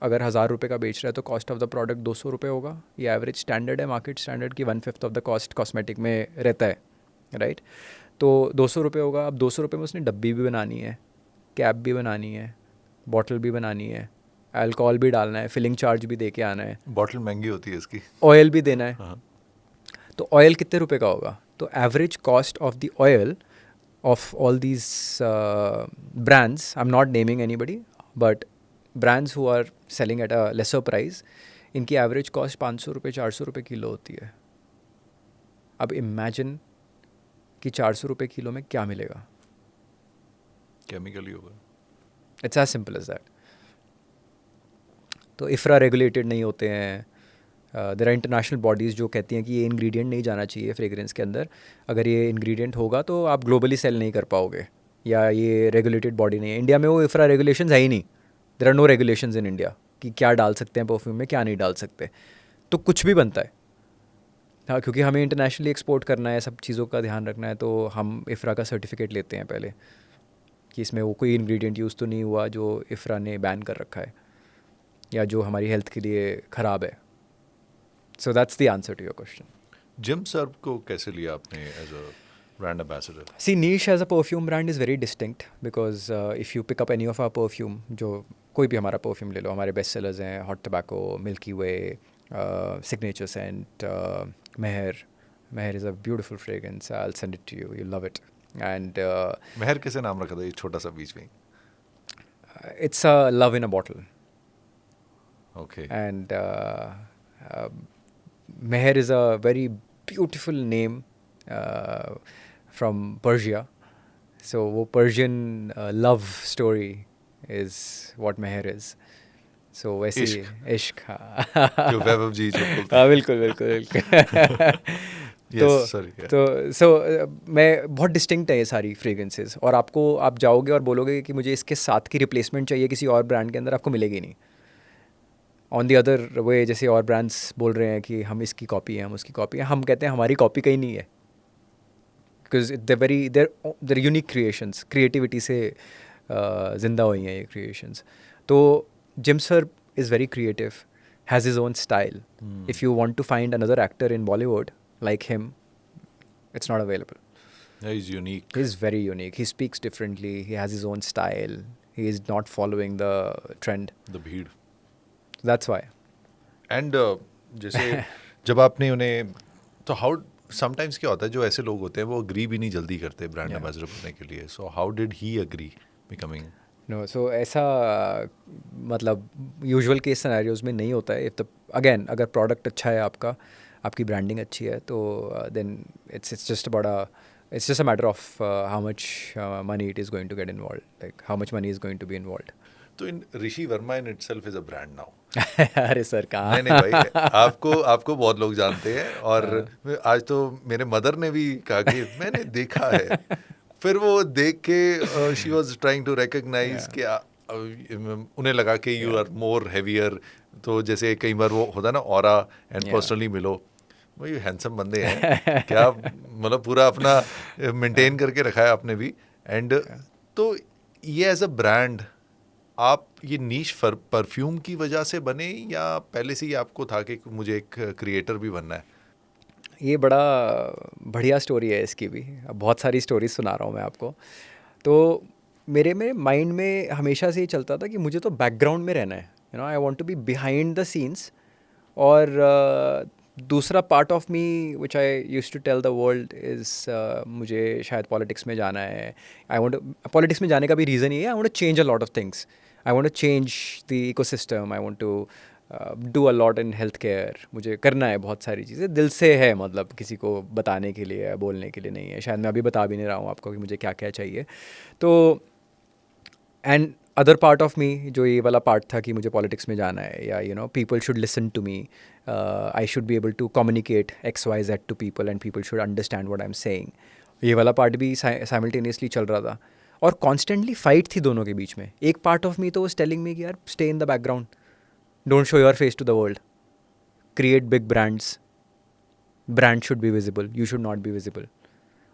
अगर 1,000 रुपये का बेच रहा है तो कॉस्ट ऑफ द प्रोडक्ट 200 रुपये होगा। ये एवरेज स्टैंडर्ड है, मार्केट स्टैंडर्ड की 1/5 ऑफ द कॉस्ट कॉस्मेटिक में रहता है, राइट? तो 200 रुपये होगा। अब 200 रुपये में उसने डब्बी भी बनानी है, कैप भी बनानी है, बॉटल भी बनानी है, अल्कोहल भी डालना है, फिलिंग चार्ज भी दे के आना है, बॉटल महंगी होती है इसकी। ऑयल भी देना है। हाँ। तो ऑयल कितने रुपए का होगा? तो average cost of the oil of all these brands, I am not naming anybody, but brands who are selling at a lesser price, इनकी एवरेज कॉस्ट 500 रुपये 400 रुपये किलो होती है। अब इमेजिन कि 400 रुपये किलो में क्या मिलेगा? केमिकल ही होगा। It's as simple as that. तो इफ्रा रेगुलेटेड नहीं होते हैं। देयर आर इंटरनेशनल बॉडीज़ जो कहती हैं कि ये इंग्रेडिएंट नहीं जाना चाहिए फ्रेगरेंस के अंदर, अगर ये इंग्रेडिएंट होगा तो आप ग्लोबली सेल नहीं कर पाओगे, या ये रेगुलेटेड बॉडी नहीं है। इंडिया में वो इफ्रा रेगुलेशंस है ही नहीं। There are no regulations in India कि क्या डाल सकते हैं परफ्यूम में, क्या नहीं डाल सकते। तो कुछ भी बनता है, हाँ, क्योंकि हमें इंटरनेशनली एक्सपोर्ट करना है, सब चीज़ों का ध्यान रखना है, तो हम इफ्रा का सर्टिफिकेट लेते हैं पहले कि इसमें वो कोई इंग्रेडिएंट यूज़ तो नहीं हुआ जो इफ्रा ने बैन कर रखा है या जो हमारी हेल्थ के लिए ख़राब है। So that's the answer to your question. जिम सर्व को कैसे लिया आपने as a brand ambassador? See, Niche as a perfume brand is very distinct because if you pick up any of our perfume, जो कोई भी हमारा परफ्यूम ले लो, हमारे बेस्ट सेलर्स हैं hot tobacco, milky way, signature scent, Mehar is a beautiful fragrance, I will send it to you, you love it. And Mehar कैसे नाम रखा था ये छोटा सा बीच में? It's a love in a bottle. Okay. And Meher is a very beautiful name from Persia. So वो Persian love story is what Meher is. So वैसे इश्क हाँ जो वैभव जी जो बोलते हाँ बिल्कुल बिल्कुल बिल्कुल Yes, sorry, yeah. मैं बहुत डिस्टिंक्ट है ये सारी फ्रेगरेंसेस, और आपको आप जाओगे और बोलोगे कि मुझे इसके साथ की रिप्लेसमेंट चाहिए किसी और ब्रांड के अंदर, आपको मिलेगी नहीं. ऑन दी अदर वे जैसे और ब्रांड्स बोल रहे हैं कि हम इसकी कॉपी हैं, हम उसकी कॉपी हैं, हम कहते हैं हमारी कॉपी कहीं नहीं है, because there unique creations, creativity से ज़िंदा हुई हैं ये क्रिएशंस. तो Jim sir is very creative, has his own style. If you want to find another actor in Bollywood like him, it's not available. Yeah, he's unique. He's very unique. He speaks differently. He has his own style. He is not following the trend. The भीड़. That's why. And जैसे जब आपने उन्हें तो how sometimes क्या होता है, जो ऐसे लोग होते हैं वो agree भी नहीं जल्दी करते ब्रांड Yeah. एम्बेसडर बनने के लिए. So how did he agree becoming? No, so ऐसा मतलब यूजुअल केस सिनेरियोज में नहीं होता है. अगेन अगर प्रोडक्ट अच्छा है आपका, आपकी ब्रांडिंग अच्छी है, तो then it's just a matter of how much money it is going to get involve, like how much money is going to be involve. तो in Rishi Verma in itself is a brand now. अरे sir कहाँ. नहीं भाई, आपको बहुत लोग जानते हैं, और आज तो मेरे मदर ने भी कहा कि मैंने देखा है. फिर वो देख के she was trying to recognise कि उन्हें लगा कि यू आर मोर हैवियर. तो जैसे कई बार वो होता है ना, ऑरा एंड पर्सनली मिलो, वो ये हैंडसम बंदे हैं क्या, मतलब पूरा अपना मेंटेन करके रखा है आपने भी. एंड तो ये एज अ ब्रांड आप ये नीश परफ्यूम की वजह से बने, या पहले से ही आपको था कि मुझे एक क्रिएटर भी बनना है? ये बड़ा बढ़िया स्टोरी है इसकी भी. अब बहुत सारी स्टोरीज सुना रहा हूँ मैं आपको. तो मेरे माइंड में हमेशा से ही चलता था कि मुझे तो बैकग्राउंड में रहना है, you know, I want to be behind the scenes. और दूसरा part of me which I used to tell the world is मुझे शायद पॉलिटिक्स में जाना है. आई वांट पॉलिटिक्स में जाने का भी रीज़न ये है, I want to change a lot of things. I want to change the ecosystem. I want to do a lot in health care. मुझे करना है बहुत सारी चीज़ें, दिल से है, मतलब किसी को बताने के लिए या बोलने के लिए नहीं है. शायद मैं अभी बता भी नहीं रहा हूँ आपको कि मुझे क्या क्या चाहिए. तो एंड अदर पार्ट ऑफ मी, जो ये वाला पार्ट था कि मुझे पॉलिटिक्स में जाना है, या you know people should listen to me, I should be able to communicate XYZ to people and people should understand what I am saying. ये वाला पार्ट भी साइमल्टेनियसली चल रहा था, और कॉन्स्टेंटली फाइट थी दोनों के बीच में. एक पार्ट ऑफ मी तो वाज टेलिंग मी कि यार stay in the background, don't show your face to the world, create big brands, brand should be visible, you should not be visible.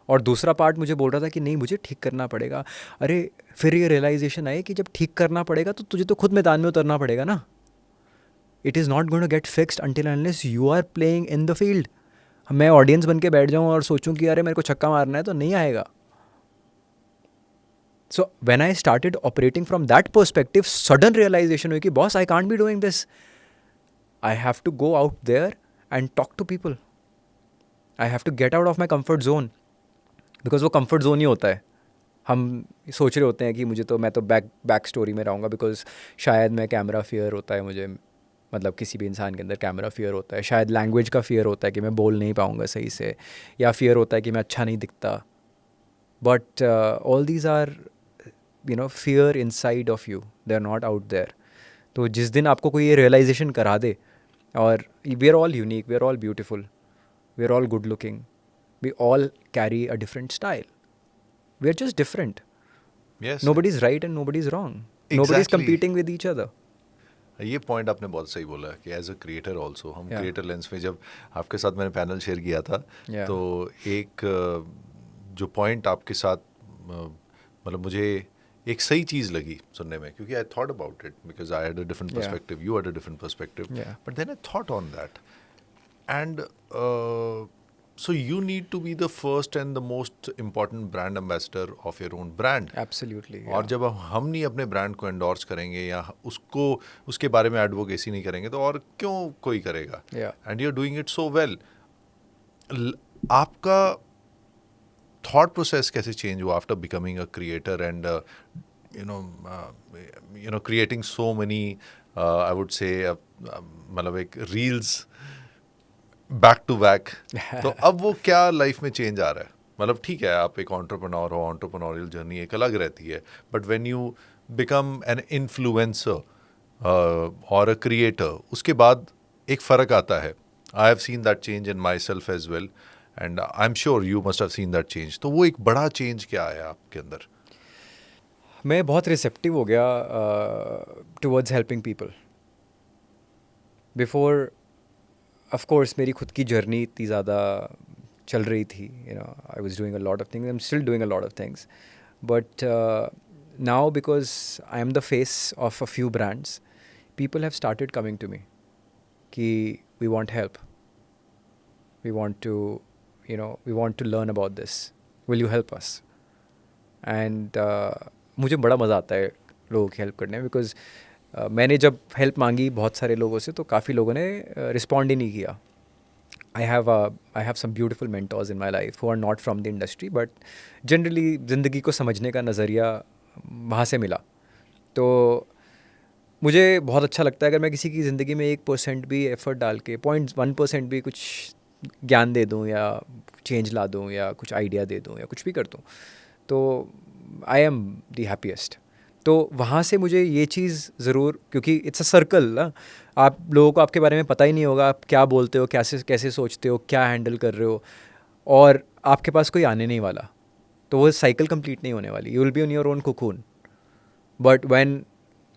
और दूसरा पार्ट मुझे बोल रहा था कि नहीं, मुझे ठीक करना पड़ेगा. अरे फिर ये रियलाइजेशन आई कि जब ठीक करना पड़ेगा तो तुझे तो खुद मैदान में उतरना पड़ेगा ना. It is not going to get fixed until unless you are playing in the field. मैं ऑडियंस बन के बैठ जाऊँ और सोचूं कि अरे मेरे को छक्का मारना है, तो नहीं आएगा. So when I started operating from that perspective, sudden realisation हुई कि boss I can't be doing this. I have to go out there and talk to people. I have to get out of my comfort zone, because वो comfort zone ही होता है. हम सोच रहे होते हैं कि मैं तो बैक स्टोरी में रहूँगा, बिकॉज शायद मैं कैमरा फियर होता है मुझे, मतलब किसी भी इंसान के अंदर कैमरा फियर होता है. शायद लैंग्वेज का फियर होता है कि मैं बोल नहीं पाऊँगा सही से, या फियर होता है कि मैं अच्छा नहीं दिखता. But all these are you know fear inside of you, they are not out there. तो जिस दिन आपको कोई ये रियलाइजेशन करा दे, और we are all unique, we are all beautiful, we are all good looking, we all carry a different style. We're just different. Yes. Nobody's right and nobody's wrong. Exactly. Nobody's competing with each other. ये point आपने बहुत सही बोला कि as a creator also हम Yeah. Creator lens में जब आपके साथ मैंने पैनल शेयर किया था, Yeah. तो एक जो पॉइंट आपके साथ मतलब मुझे एक सही चीज़ लगी सुनने में, क्योंकि I thought about it because I had a different Yeah. Perspective, you had a different perspective, Yeah. But then I thought on that. And so you need to be the first and the most important brand ambassador of your own brand. Absolutely. और जब हम नहीं अपने brand को endorse करेंगे या उसके बारे में एडवोकेसी नहीं करेंगे, तो और क्यों कोई करेगा? Yeah. And you are doing it so well. आपका थॉट प्रोसेस कैसे चेंज हुआ after becoming a creator, and creating so many, I would say, मतलब एक रील्स बैक टू बैक. तो अब वो क्या लाइफ में चेंज आ रहा है? मतलब ठीक है, आप एक एंटरप्रेन्योर हो, एंटरप्रेन्योरियल जर्नी एक अलग रहती है, but when you become an influencer और अ क्रिएटर, उसके बाद एक फ़र्क आता है. I have seen that change in my self as well, and I am sure you must have seen that change. तो वो एक बड़ा चेंज क्या आया आपके अंदर? मैं बहुत रिसेप्टिव हो गया towards helping people. Before of course मेरी खुद की जर्नी इतनी ज़्यादा चल रही थी, I was doing a lot of things, I am still doing a lot of things, but now because I am the face of a few brands, people have started coming to me कि we want help, we want to learn about this, will you help us? And मुझे बड़ा मज़ा आता है लोगों की help करने में, बिकॉज मैंने जब हेल्प मांगी बहुत सारे लोगों से तो काफ़ी लोगों ने रिस्पॉन्ड ही नहीं किया. I have some beautiful mentors in my life who are not from the industry, but generally ज़िंदगी को समझने का नज़रिया वहाँ से मिला. तो मुझे बहुत अच्छा लगता है अगर मैं किसी की ज़िंदगी में 1% भी एफर्ट डाल के 0.1% भी कुछ ज्ञान दे दूँ या चेंज ला दूँ या कुछ आइडिया दे दूँ या कुछ भी कर दूँ, तो आई एम दी हैप्पीएस्ट. तो वहाँ से मुझे ये चीज़ ज़रूर, क्योंकि इट्स अ सर्कल ना, आप लोगों को आपके बारे में पता ही नहीं होगा, आप क्या बोलते हो, कैसे सोचते हो, क्या हैंडल कर रहे हो, और आपके पास कोई आने नहीं वाला, तो वो साइकिल कंप्लीट नहीं होने वाली. You will be on your own cocoon. But when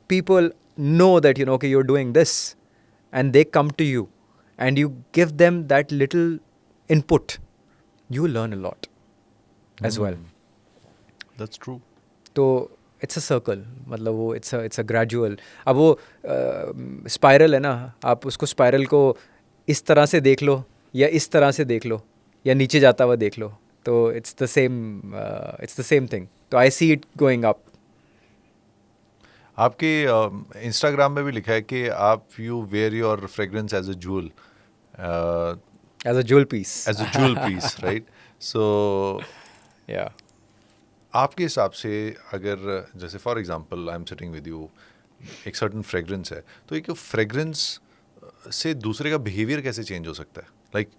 people know that okay, you're doing this, and they come to you and you give them that little input, you learn a lot as well. That's true. तो it's a circle, मतलब वो it's a gradual. अब वो spiral है ना, आप उसको spiral को इस तरह से देख लो या इस तरह से देख लो या नीचे जाता हुआ देख लो, तो it's the same thing. तो I see it going up. आपके इंस्टाग्राम में भी लिखा है कि आप you wear your fragrance as a jewel, As a jewel piece. Right? So Yeah. आपके हिसाब से अगर जैसे for example I am sitting with you, एक सर्टन फ्रेग्रेंस है, तो एक फ्रेग्रेंस से दूसरे का बिहेवियर कैसे चेंज हो सकता है? लाइक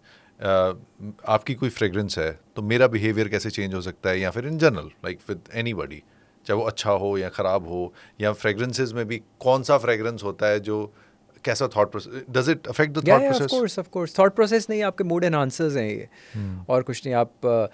आपकी कोई फ्रेग्रेंस है तो मेरा बिहेवियर कैसे चेंज हो सकता है, या फिर in general like with anybody, चाहे वो अच्छा हो या ख़राब हो, या फ्रेग्रेंसेस में भी कौन सा फ्रेग्रेंस होता है जो कैसा thought process, does it affect the thought process? Of course thought process नहीं, आपके मूड एनहांसर्स हैं ये. और कुछ नहीं. आप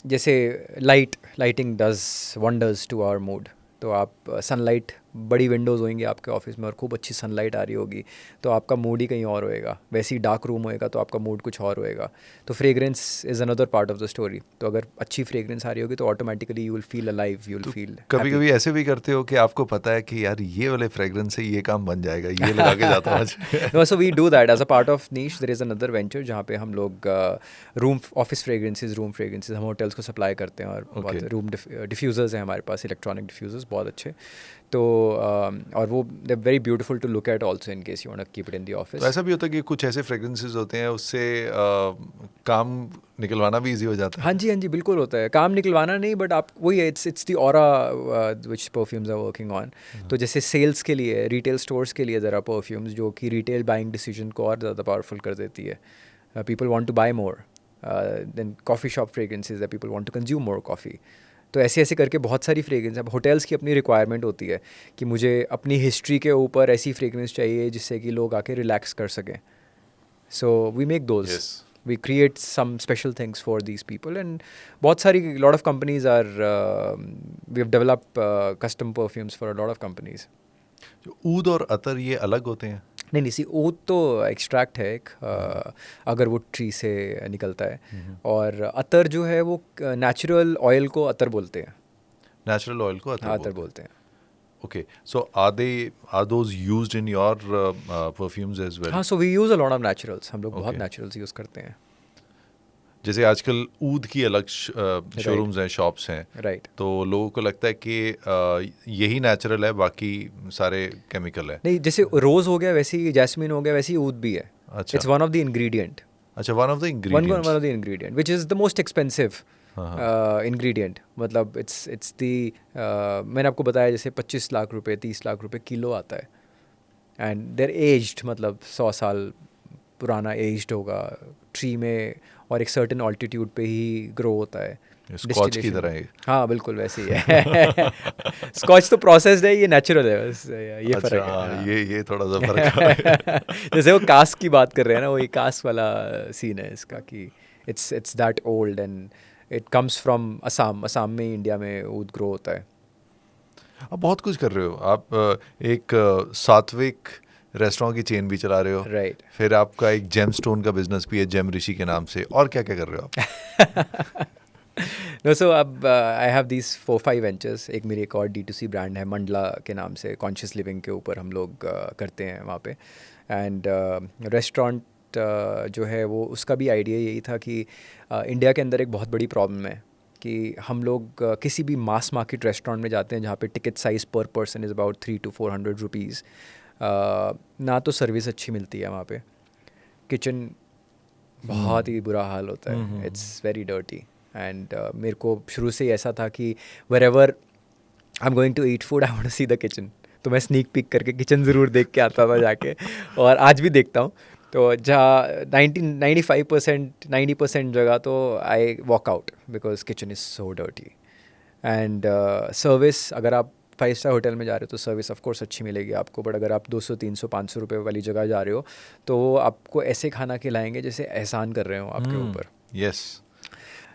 जैसे lighting does wonders to our mood. तो आप सनलाइट, बड़ी विंडोज़ होंगी आपके ऑफिस में और खूब अच्छी सनलाइट आ रही होगी तो आपका मूड ही कहीं और होएगा. वैसे ही डार्क रूम होएगा तो आपका मूड कुछ और होएगा. तो fragrance is another part of the story. तो अगर अच्छी फ्रेग्रेंस आ रही होगी तो automatically you will feel alive, you will feel. कभी कभी ऐसे भी करते हो कि आपको पता है कि यार ये वाले फ्रेग्रेंस से ये काम बन जाएगा, ये लगा के जाता हूँ आज. No, so we do that as a part of niche. There is another venture जहाँ पे हम लोग ऑफिस फ्रेग्रेंसेस, रूम फ्रेग्रेंसेस हम होटल्स को सप्लाई करते हैं. और बहुत रूम डिफ्यूज़र्स हैं हमारे पास, इलेक्ट्रॉनिक डिफ्यूज़र्स बहुत अच्छे. तो और वो they very beautiful to look at also in case you want to keep it in the office. तो ऐसा भी होता है कि कुछ ऐसे फ्रेग्रेंसेस होते हैं उससे काम निकलवाना भी इजी हो जाता है. हाँ जी बिल्कुल होता है. काम निकलवाना नहीं, बट आप वही है, it's the aura which perfumes are working on. तो जैसे सेल्स के लिए, रिटेल स्टोर्स के लिए ज़रा परफ्यूम्स जो कि रिटेल बाइंग डिसीजन को और ज़्यादा पावरफुल कर देती है. People want to buy more than coffee shop fragrances that people want to consume more coffee. तो ऐसे करके बहुत सारी फ्रेग्रेंस. अब होटल्स की अपनी रिक्वायरमेंट होती है कि मुझे अपनी हिस्ट्री के ऊपर ऐसी फ्रेग्रेंस चाहिए जिससे कि लोग आके रिलैक्स कर सकें. So we make those. We create some special things for these people, and बहुत सारी, lot of companies are we have developed custom perfumes for a lot of companies. ऊद और अतर ये अलग होते हैं? नहीं सी ऊद तो एक्सट्रैक्ट है एक, अगर वो ट्री से निकलता है. और अतर जो है वो नेचुरल ऑयल को अतर बोलते हैं. नेचुरल ऑयल को अतर बोलते हैं. Okay, so are those used in your perfumes as well? हाँ, so we use a lot of naturals. हम लोग बहुत naturals यूज़ करते हैं. जैसे आजकल ऊद की अलग शोरूम्स हैं, शॉप्स हैं, राइट. तो लोगों को लगता है कि यही नेचुरल है, बाकी सारे केमिकल है. नहीं, जैसे रोज़ हो गया वैसे ही जैस्मिन हो गया वैसे ही ऊद भी है. अच्छा. It's one of the ingredient. अच्छा, one of the ingredients. One of the ingredient, which is the most expensive ingredient, मतलब इट्स दी मैंने आपको बताया जैसे 25 लाख रुपए 30 लाख रुपए किलो आता है, एंड देर एज्ड, मतलब 100 साल पुराना एज्ड होगा ट्री में, और एक सर्टेन ऑल्टीट्यूड पे ही ग्रो होता है। स्कॉच की तरह है। हाँ बिल्कुल वैसे ही है। स्कॉच तो प्रोसेस्ड है, ये नेचुरल है, बस ये अच्छा, फ़र्क है। हाँ। ये थोड़ा सा फर्क है। जैसे वो कास्ट की बात कर रहे हैं ना, वो ये कास्ट वाला सीन है इसका कि it's that old and it comes from Assam. Assam में, इंडिया में ऊद ग्रो होता है। आप बहुत कुछ कर रहे हो। आप एक सात्विक रेस्टोरेंट की चेन भी चला रहे हो, राइट। फिर आपका एक जेम स्टोन का बिजनेस भी है जेम ऋषि के नाम से, और क्या क्या कर रहे हो आप? नो, सो अब आई हैव दीज 4-5 वेंचर्स। एक मेरी एक और D2C ब्रांड है मंडला के नाम से, कॉन्शियस लिविंग के ऊपर हम लोग करते हैं वहाँ पे। एंड रेस्टोरेंट जो है वो, उसका भी आइडिया यही था कि इंडिया के अंदर एक बहुत बड़ी प्रॉब्लम है कि हम लोग किसी भी मास मार्केट रेस्टोरेंट में जाते हैं जहाँ पे टिकट साइज़ पर पर्सन इज़ अबाउट 300-400 रुपीज़। ना तो सर्विस अच्छी मिलती है वहाँ पे, किचन बहुत ही बुरा हाल होता है, इट्स वेरी डर्टी। एंड मेरे को शुरू से ही ऐसा था कि wherever I am going to eat food I want to see the kitchen, तो मैं स्नीक पिक करके किचन ज़रूर देख के आता था जाके, और आज भी देखता हूँ। तो जहाँ 90% जगह तो I walk out because kitchen is so dirty. And service, अगर आप 5 स्टार होटल में जा रहे हो तो सर्विस ऑफ कोर्स अच्छी मिलेगी आपको, बट अगर आप 200-300-500 रुपये वाली जगह जा रहे हो तो वो आपको ऐसे खाना खिलाएंगे जैसे एहसान कर रहे हो आपके ऊपर। यस।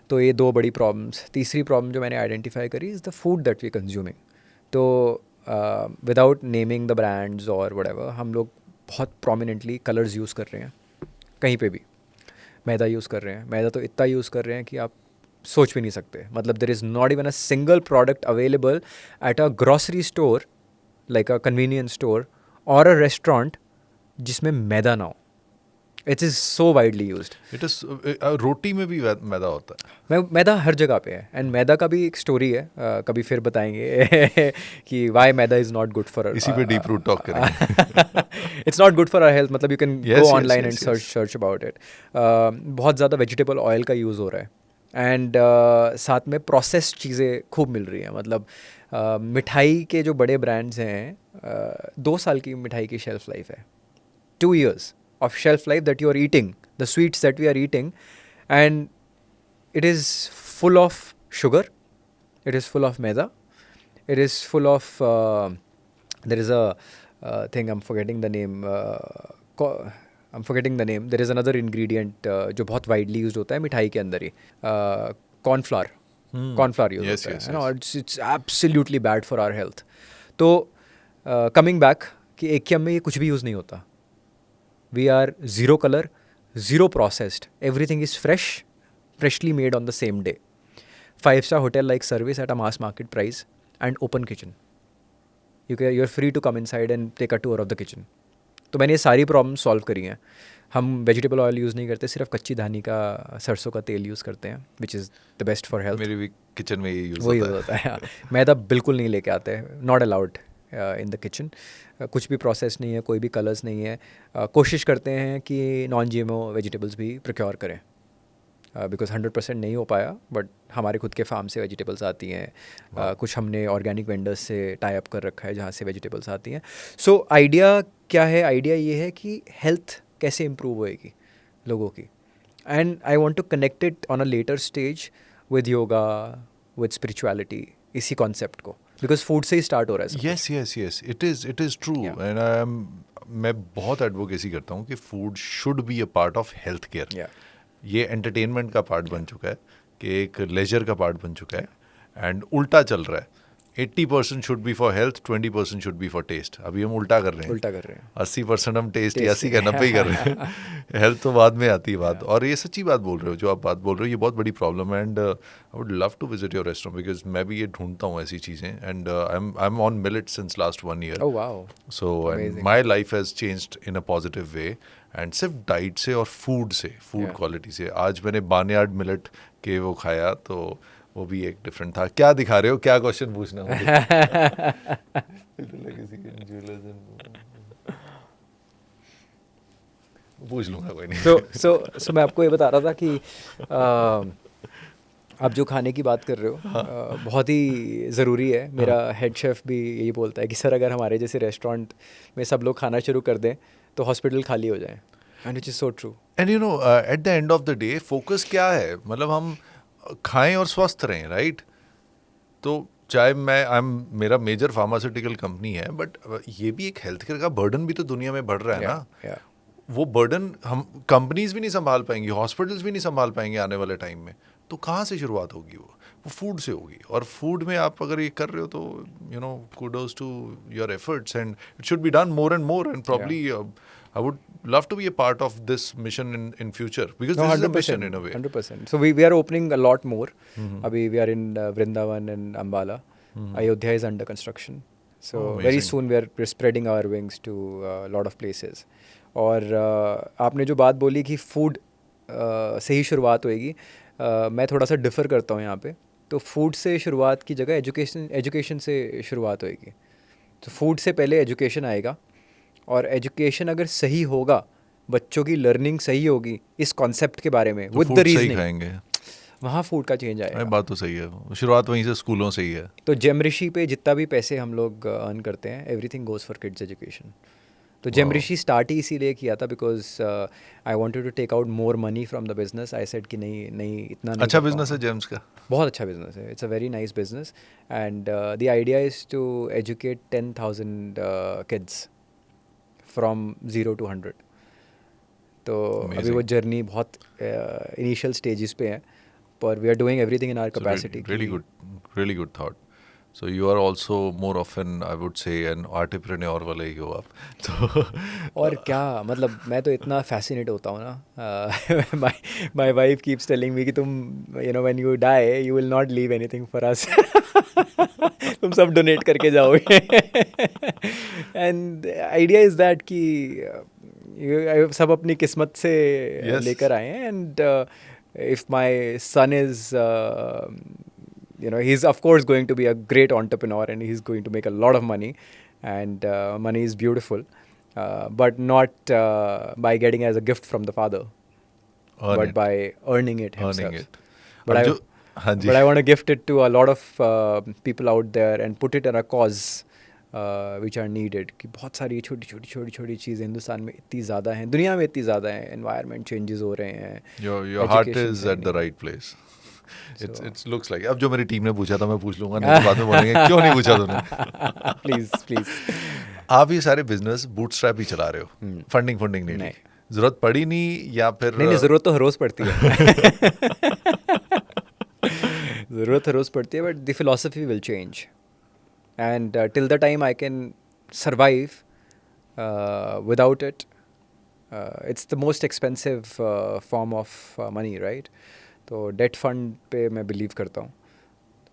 तो ये 2 बड़ी प्रॉब्लम्स। तीसरी प्रॉब्लम जो मैंने आइडेंटिफाई करी is the food that we consuming. तो विदाउट नेमिंग द ब्रांड्स और व्हाटएवर, हम लोग बहुत प्रोमिनेंटली कलर्स यूज़ कर रहे हैं कहीं पे भी। मैदा यूज़ कर रहे हैं, मैदा तो इतना यूज़ कर रहे हैं कि आप सोच भी नहीं सकते। मतलब there is not even a single product available at a grocery store like a convenience store और अ रेस्टोरेंट जिसमें मैदा ना हो। It is so widely used. It is, रोटी में भी मैदा होता है। मैदा हर जगह पे है, एंड मैदा का भी एक स्टोरी है, कभी फिर बताएंगे कि why maida is not good for, इसी पे डीप रूट टॉक करेंगे। It's not good for our health. मतलब you can Yes, go yes, online and yes, yes. Search about it. बहुत ज़्यादा वेजिटेबल ऑयल का यूज़ हो रहा है, एंड साथ में प्रोसेस्ड चीज़ें खूब मिल रही हैं। मतलब मिठाई के जो बड़े ब्रांड्स हैं, 2 साल की मिठाई की शेल्फ लाइफ है, 2 years of shelf life that you are eating, the sweets that we are eating, and it is full of sugar, it is full of maida, it is full of there is a thing, I'm forgetting the name, I'm forgetting the name, there is another ingredient जो बहुत widely used होता है मिठाई के अंदर ही, cornflour. Cornflour use Yes, होता yes, है ना, yes. और it's absolutely bad for our health. तो कमिंग बैक कि एकियम में ये कुछ भी यूज़ नहीं होता। We are zero color, zero processed. Everything is fresh, freshly made on the same day. 5-star hotel-like service at a mass market price and open kitchen. You're free to come inside and take a tour of the kitchen. तो मैंने ये सारी problem solve करी हैं। हम vegetable oil use नहीं करते, सिर्फ कच्ची धानी का, सरसों का तेल यूज़ करते हैं, which is the best for health. मेरे भी किचन में ये यूज वो यूज़ होता होता है। मैदा बिल्कुल नहीं लेके आते हैं, not allowed in the kitchen. कुछ भी प्रोसेस नहीं है, कोई भी कलर्स नहीं है। कोशिश करते हैं कि नॉन GMO वेजिटेबल्स भी प्रोक्योर करें, बिकॉज 100% नहीं हो पाया, बट हमारे खुद के फार्म से वेजिटेबल्स आती हैं। कुछ हमने ऑर्गेनिक वेंडर्स से टाई अप कर रखा है जहाँ से वेजिटेबल्स आती हैं। सो आइडिया क्या है? आइडिया ये है कि हेल्थ कैसे इम्प्रूव होएगी लोगों की, and I want to connect it on a later stage with yoga, with spirituality, इसी कॉन्सेप्ट को, बिकॉज फूड से ही स्टार्ट हो रहा है सब yes yes yes, it is true. Yeah. And I am, मैं बहुत एडवोकेसी करता हूँ कि food should be a part of health care. Yeah. ये एंटरटेनमेंट का पार्ट बन चुका है, कि एक लेजर का पार्ट बन चुका है, एंड उल्टा चल रहा है। 80% should be for health, 20% should be for taste. अभी हम उल्टा कर रहे हैं। उल्टा कर रहे हैं। 80% हम टेस्ट या Taste 80 का 90 कर रहे हैं। हेल्थ तो बाद में आती है बात। और ये सच्ची बात बोल रहे हो, जो आप बात बोल रहे हो, ये बहुत बड़ी प्रॉब्लम है। And I would love to visit your restaurant, because मैं भी ये ढूंढता हूँ ऐसी चीज़ें। And I am on millet since last 1 year. Oh wow. So and Amazing. My life has changed in a positive way, and सिर्फ diet से और फूड से, फूड Yeah. क्वालिटी से। आज मैंने बार्नयार्ड मिलेट के वो खाया, तो वो भी एक डिफरेंट था। क्या दिखा रहे हो, क्या क्वेश्चन पूछना है? पूछ लूंगा, कोई नहीं। So मैं आपको ये बता रहा था कि आप जो खाने की बात कर रहे हो बहुत ही ज़रूरी है. मेरा हेड शेफ़ भी यही बोलता है कि सर अगर हमारे जैसे रेस्टोरेंट में सब लोग खाना शुरू कर दें तो हॉस्पिटल खाली हो जाए. And which is so true. And you know at the end of the day focus क्या है, मतलब हम खाएं और स्वस्थ रहें, राइट? तो चाहे मेरा मेजर फार्मास्यूटिकल कंपनी है, बट ये भी एक हेल्थ केयर का बर्डन भी तो दुनिया में बढ़ रहा है ना. वो बर्डन हम कंपनीज भी नहीं संभाल पाएंगी, हॉस्पिटल्स भी नहीं संभाल पाएंगे आने वाले टाइम में. तो कहाँ से शुरुआत होगी? वो फूड से होगी. और फूड में आप अगर ये कर रहे हो तो you know kudos to your efforts and it should be done more and more and probably I would love to be a part of this mission in future because No, this is a 100%, mission in a way. 100%. So we are opening a lot more. Abhi we are in Vrindavan and Ambala. Ayodhya is under construction. So very amazing. soon we're spreading our wings to a lot of places. और आपने जो बात बोली कि food से ही शुरुआत होएगी, मैं थोड़ा सा डिफ़र करता हूँ यहाँ पे. तो फूड से शुरुआत की जगह एजुकेशन से शुरुआत होएगी. तो फूड से पहले एजुकेशन आएगा, और एजुकेशन अगर सही होगा, बच्चों की लर्निंग सही होगी इस कॉन्सेप्ट के बारे में, विद द रीजनिंग, खाएंगे वहाँ फूड का चेंज आएगा. बात तो सही है, शुरुआत वहीं से स्कूलों से ही है. तो जेम ऋषि पे जितना भी पैसे हम लोग अर्न करते हैं, everything goes for kids education. तो जेम ऋषि स्टार्ट ही इसीलिए किया था because I wanted to take out more money from the business. I said कि नहीं इतना नहीं. अच्छा बिजनेस है जेम्स का, बहुत अच्छा बिजनेस है. It's a very nice business and the idea is to educate 10,000 kids from 0 to 100. तो अभी वो जर्नी बहुत इनिशियल स्टेजेस पे है, पर we are doing everything in our capacity. really good thought. So you are also more of an, I would say, an entrepreneur वाले ही हो आप. तो और क्या मतलब, मैं तो इतना फैसिनेट होता हूँ ना. My wife keeps telling me कि तुम when you die you will not leave anything for us. तुम सब डोनेट करके जाओगे. एंड आइडिया इज़ दैट कि सब अपनी किस्मत से लेकर आए हैं. And if my son is he's of course going to be a great entrepreneur and he's going to make a lot of money, and money is beautiful, but not by getting as a gift from the father, but by earning it himself. But I want to gift it to a lot of people out there and put it in a cause which are needed. कि बहुत सारी छोटी चीज़ें हिंदुस्तान में इतनी ज़्यादा हैं, दुनिया में इतनी ज़्यादा हैं, environment changes हो रहे हैं. Your heart is at the right place. It looks like. अब जो मेरी टीम ने पूछा था मैं पूछ लूंगा, नहीं तो बाद में बोलेंगे क्यों नहीं पूछा तूने. प्लीज. आप ये सारे बिजनेस बूटस्ट्रैप ही चला रहे हो, फंडिंग नहीं, जरूरत पड़ी नहीं, या फिर नहीं, जरूरत तो हर रोज पड़ती है. जरूरत हर रोज पड़ती है, but the philosophy will change, and till the time I can survive without it. It's the most expensive form of money, right? तो डेट फंड पे मैं बिलीव करता हूँ.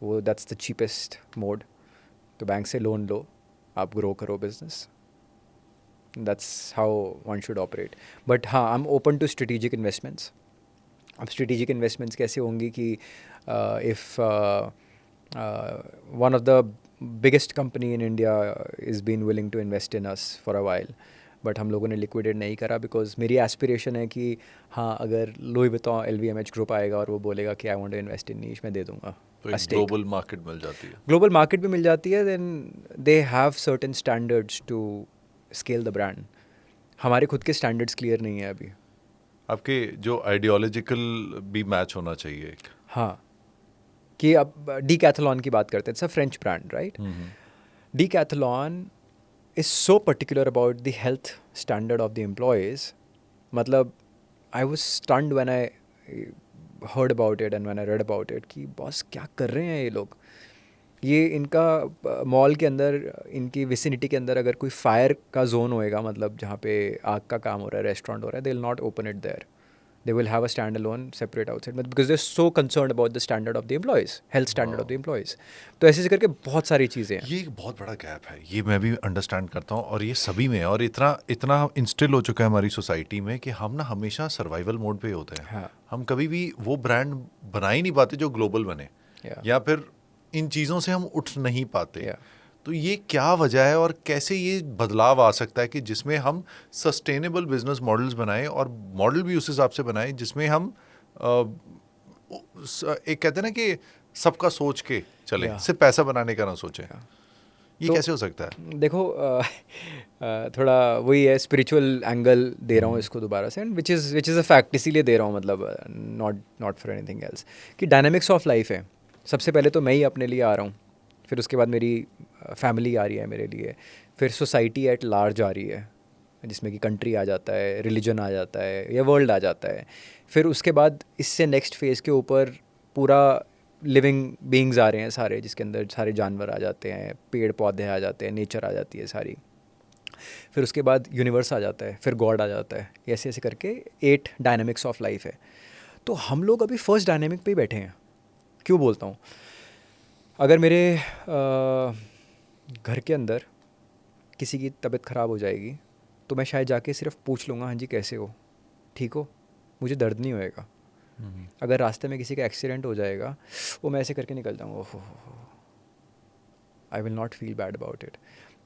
वो दैट्स द चीपेस्ट मोड. तो बैंक से लोन लो, आप ग्रो करो business. That's how one should operate. But हाँ, I am open to strategic investments. अब स्ट्रेटेजिक इन्वेस्टमेंट्स कैसे होंगी कि if one of the biggest company in India is been willing to invest in us for a while, but हम लोगों ने liquidate नहीं करा बिकॉज मेरी एस्पिरेशन है कि हाँ, अगर लुई विटॉन LVMH ग्रुप आएगा और वो बोलेगा कि I want to invest in niche, मैं दे दूंगा. तो ग्लोबल मार्केट मिल जाती है. ग्लोबल मार्केट भी मिल जाती है. Then they have certain standards to scale the brand. हमारे खुद के स्टैंडर्ड्स क्लियर नहीं है अभी. आपके जो आइडियोलॉजिकल भी मैच होना चाहिए. हाँ, कि अब डीकैथलॉन की बात करते हैं. It's a French brand, right? Decathlon is so particular about the health standard of the employees. मतलब I was stunned when I heard about it and when I read about it कि boss क्या कर रहे हैं ये लोग. ये इनका मॉल के अंदर, इनकी विसिनिटी के अंदर अगर कोई फायर का जोन होएगा, मतलब जहाँ पे आग का काम हो रहा है, रेस्टोरेंट हो रहा है, they will not open it there. They will have a standalone separate outside, because they're so concerned about the standard of the employees, health standard of the employees. तो ऐसे करके बहुत सारी चीज़ें हैं. ये एक बहुत बड़ा गैप है, ये मैं भी अंडरस्टैंड करता हूँ, और ये सभी में, और इतना इंस्टिल हो चुका है हमारी सोसाइटी में कि हम ना हमेशा सर्वाइवल मोड पे होते हैं. हाँ. हम कभी भी वो ब्रांड बना ही नहीं पाते जो ग्लोबल बने, या फिर इन चीज़ों से हम उठ नहीं पाते. तो ये क्या वजह है और कैसे ये बदलाव आ सकता है कि जिसमें हम सस्टेनेबल बिजनेस मॉडल्स बनाएं, और मॉडल भी उस हिसाब से बनाएं जिसमें हम एक कहते हैं ना कि सबका सोच के चले, Yeah. सिर्फ पैसा बनाने का ना सोचे। ये तो- कैसे हो सकता है? देखो थोड़ा वही है, स्पिरिचुअल एंगल दे रहा हूँ इसको दोबारा से, and which is a fact, इसीलिए दे रहा हूँ, मतलब नॉट फॉर एनीथिंग एल्स, कि डायनामिक्स ऑफ लाइफ है। सबसे पहले तो मैं ही अपने लिए आ रहा हूँ, फिर उसके बाद मेरी फैमिली आ रही है मेरे लिए, फिर सोसाइटी एट लार्ज आ रही है, जिसमें कि कंट्री आ जाता है, रिलीजन आ जाता है, या वर्ल्ड आ जाता है। फिर उसके बाद इससे नेक्स्ट फेज़ के ऊपर पूरा लिविंग बीइंग्स आ रहे हैं सारे, जिसके अंदर सारे जानवर आ जाते हैं, पेड़ पौधे आ जाते हैं, नेचर आ जाती है सारी। फिर उसके बाद यूनिवर्स आ जाता है, फिर गॉड आ जाता है, ऐसे ऐसे करके 8 डायनामिक्स ऑफ लाइफ है। तो हम लोग अभी फर्स्ट डायनामिक पे ही बैठे हैं। क्यों बोलता हूँ? अगर मेरे घर के अंदर किसी की तबीयत ख़राब हो जाएगी, तो मैं शायद जाके सिर्फ पूछ लूँगा, हाँ जी कैसे हो, ठीक हो, मुझे दर्द नहीं होएगा। अगर रास्ते में किसी का एक्सीडेंट हो जाएगा, वो मैं ऐसे करके निकल जाऊँगा, ओहो, I will not feel bad about it.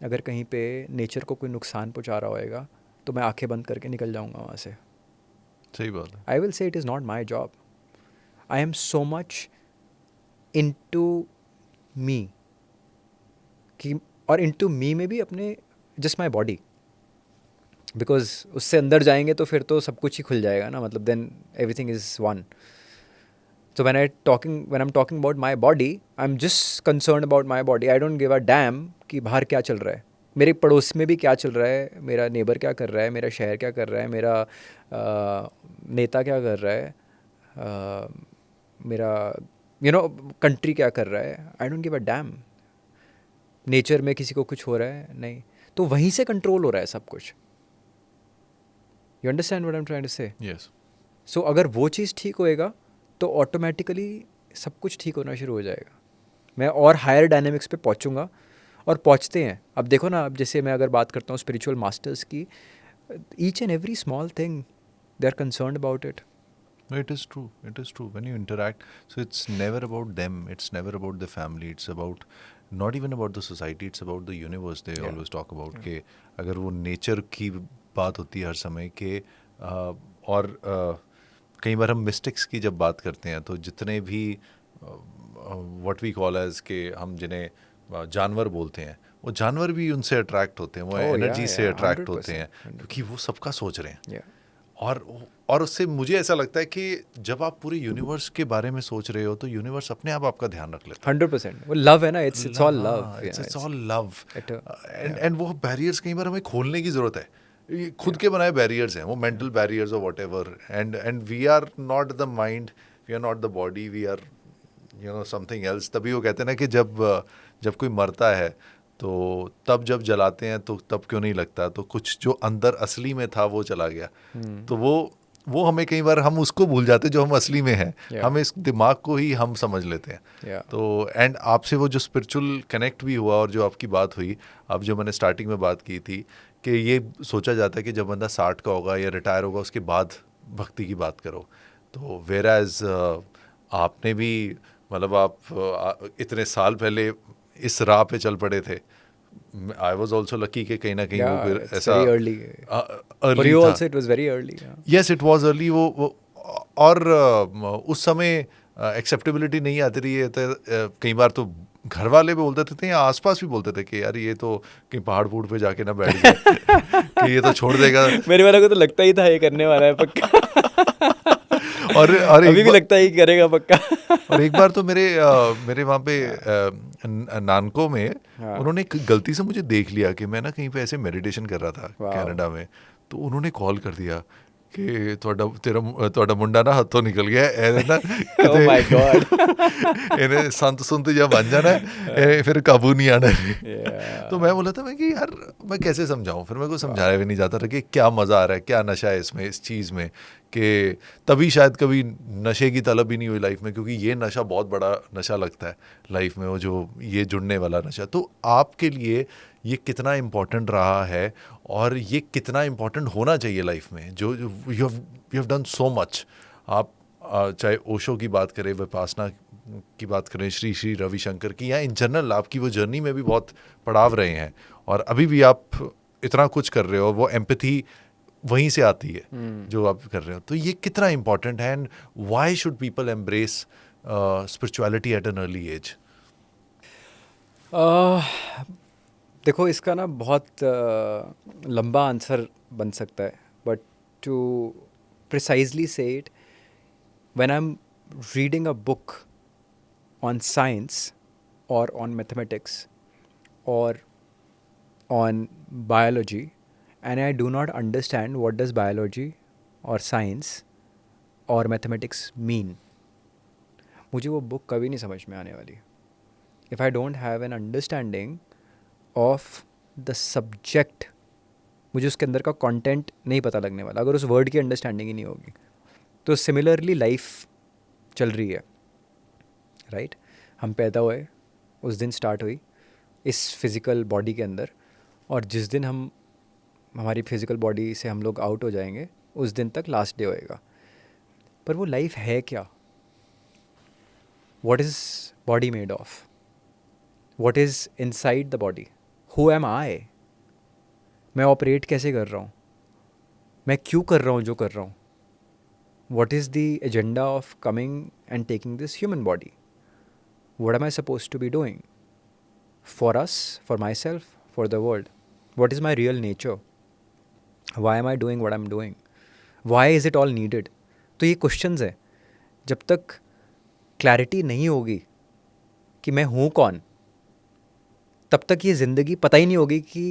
अगर कहीं पे नेचर को कोई नुकसान पहुंचा रहा होएगा, तो मैं आंखें बंद करके निकल जाऊंगा वहाँ से। सही बात है। I will say it is not my job, I am so much into me, कि और इन टू मी में भी अपने जस्ट माई बॉडी, बिकॉज उससे अंदर जाएंगे तो फिर तो सब कुछ ही खुल जाएगा ना, मतलब then everything is one. So when I'm talking about my body, I'm just concerned about my body. I don't give a damn कि बाहर क्या चल रहा है, मेरे पड़ोस में भी क्या चल रहा है, मेरा नेबर क्या कर रहा है, मेरा शहर क्या कर रहा है, मेरा नेता क्या कर रहा है, मेरा कंट्री क्या कर रहा है। I don't give a dam. Nature में किसी को कुछ हो रहा है नहीं, तो वहीं से कंट्रोल हो रहा है सब कुछ। You understand what I am trying to say? Yes. So अगर वो चीज़ ठीक होएगा तो ऑटोमेटिकली सब कुछ ठीक होना शुरू हो जाएगा। मैं और हायर डायनेमिक्स पे पहुंचूंगा, और पहुंचते हैं। अब देखो ना, अब जैसे मैं अगर बात करता हूँ स्पिरिचुअल मास्टर्स की, each and every small thing they are concerned about it. No, it is true. It is true. When you interact, so it's never about them. It's never about the family. It's about not even about the society. It's about the universe. They Yeah. always talk about कि अगर वो nature की बात होती है हर समय के, और कई बार हम मिस्टिक्स की जब बात करते हैं, तो जितने भी व्हाट वी कॉल एज के हम जिन्हें जानवर बोलते हैं, वो जानवर भी उनसे अट्रैक्ट होते हैं, वो Oh, एनर्जी yeah, से yeah, अट्रैक्ट होते 100%, हैं, क्योंकि वो सबका सोच रहे हैं। Yeah. और उससे मुझे ऐसा लगता है कि जब आप पूरे यूनिवर्स के बारे में सोच रहे हो, तो यूनिवर्स अपने आप आपका ध्यान रख लेता है। 100%। वो लव है ना, it's all love. It's all love. It, and वो बैरियर्स कई बार हमें खोलने की जरूरत है। ये खुद के बनाए बैरियर्स हैं, वो मेंटल बैरियर्स और whatever, and we are not the mind, we are not the body, we are something else. तभी वो कहते हैं ना कि जब कोई मरता है, तो तब जब जलाते हैं तो तब क्यों नहीं लगता, तो कुछ जो अंदर असली में था वो चला गया। तो वो हमें कई बार हम उसको भूल जाते जो हम असली में हैं। हम इस दिमाग को ही हम समझ लेते हैं। तो एंड आपसे वो जो स्पिरिचुअल कनेक्ट भी हुआ, और जो आपकी बात हुई, अब जो मैंने स्टार्टिंग में बात की थी कि ये सोचा जाता है कि जब बंदा 60 का होगा या रिटायर होगा उसके बाद भक्ति की बात करो, तो वेराज आपने भी, मतलब आप इतने साल पहले इस राह पे चल पड़े थे। I was also lucky कि कहीं ना कहीं वो फिर ऐसा very early. early For you था। also it was very early. Yes, it was early। वो और उस समय एक्सेप्टेबिलिटी नहीं आती रही है, तो कई बार तो घर वाले भी बोलते थे या आसपास भी बोलते थे कि यार ये तो कहीं पहाड़ फूड़ पे जाके ना बैठ जाए कि ये तो छोड़ देगा। मेरे वाले को तो लगता ही था ये करने वाला है पक्का। और अभी भी लगता है कि करेगा पक्का। और एक बार तो मेरे वहाँ पे नानको में उन्होंने एक गलती से मुझे देख लिया कि मैं ना कहीं पे ऐसे मेडिटेशन कर रहा था कनाडा में, तो उन्होंने कॉल कर दिया कि ਤੁਹਾਡਾ ਮੁੰਡਾ ਨਾ ਹੱਥੋਂ ਨਿਕਲ ਗਿਆ ਇਹ ਨਾ Oh my God। ਇਹਨੇ ਸੰਤ ਸੁੰਤ ਜਾਂ ਬਣ जाना है, फिर काबू नहीं आना है। तो मैं बोला था मैं कि यार मैं कैसे समझाऊं, फिर मेरे को समझाया भी नहीं जाता था कि क्या मज़ा आ रहा है, क्या नशा है इसमें, इस चीज़ में, कि तभी शायद कभी नशे की तलब ही नहीं हुई लाइफ में, क्योंकि ये नशा बहुत बड़ा नशा लगता है लाइफ में, वो जो ये जुड़ने वाला नशा। तो आपके लिए ये कितना इम्पोर्टेंट रहा है, और ये कितना इम्पोर्टेंट होना चाहिए लाइफ में, जो you have done so much. आप चाहे ओशो की बात करें, विपासना की बात करें, श्री श्री रविशंकर की, या इन जनरल आपकी वो जर्नी में भी बहुत पड़ाव रहे हैं, और अभी भी आप इतना कुछ कर रहे हो। वो एम्पैथी वहीं से आती है जो आप कर रहे हो। तो ये कितना इम्पोर्टेंट है, and why should people embrace spirituality at an early age? देखो इसका ना बहुत लंबा आंसर बन सकता है, but to precisely say it, when I am reading a book on science or on mathematics or on biology, and I do not understand what does biology or science or mathematics mean, मुझे वो book कभी नहीं समझ में आने वाली. If I don't have an understanding of the subject, मुझे उसके अंदर का कंटेंट नहीं पता लगने वाला अगर उस वर्ड की अंडरस्टैंडिंग ही नहीं होगी. तो सिमिलरली लाइफ चल रही है, राइट? हम पैदा हुए, उस दिन स्टार्ट हुई इस फिज़िकल बॉडी के अंदर, और जिस दिन हमारी फिज़िकल बॉडी से हम लोग आउट हो जाएंगे उस दिन तक लास्ट डे होएगा. पर वो लाइफ है क्या? What is body made of? What is inside the body? Who am I? मैं ऑपरेट कैसे कर रहा हूँ? मैं क्यों कर रहा हूँ जो कर रहा हूँ? What is the agenda of coming and taking this human body? What am I supposed to be doing? For us, for myself, for the world. What is my real nature? Why am I doing what I'm doing? Why is it all needed? तो ये questions हैं. जब तक clarity नहीं होगी कि मैं हूँ कौन, तब तक ये ज़िंदगी पता ही नहीं होगी, कि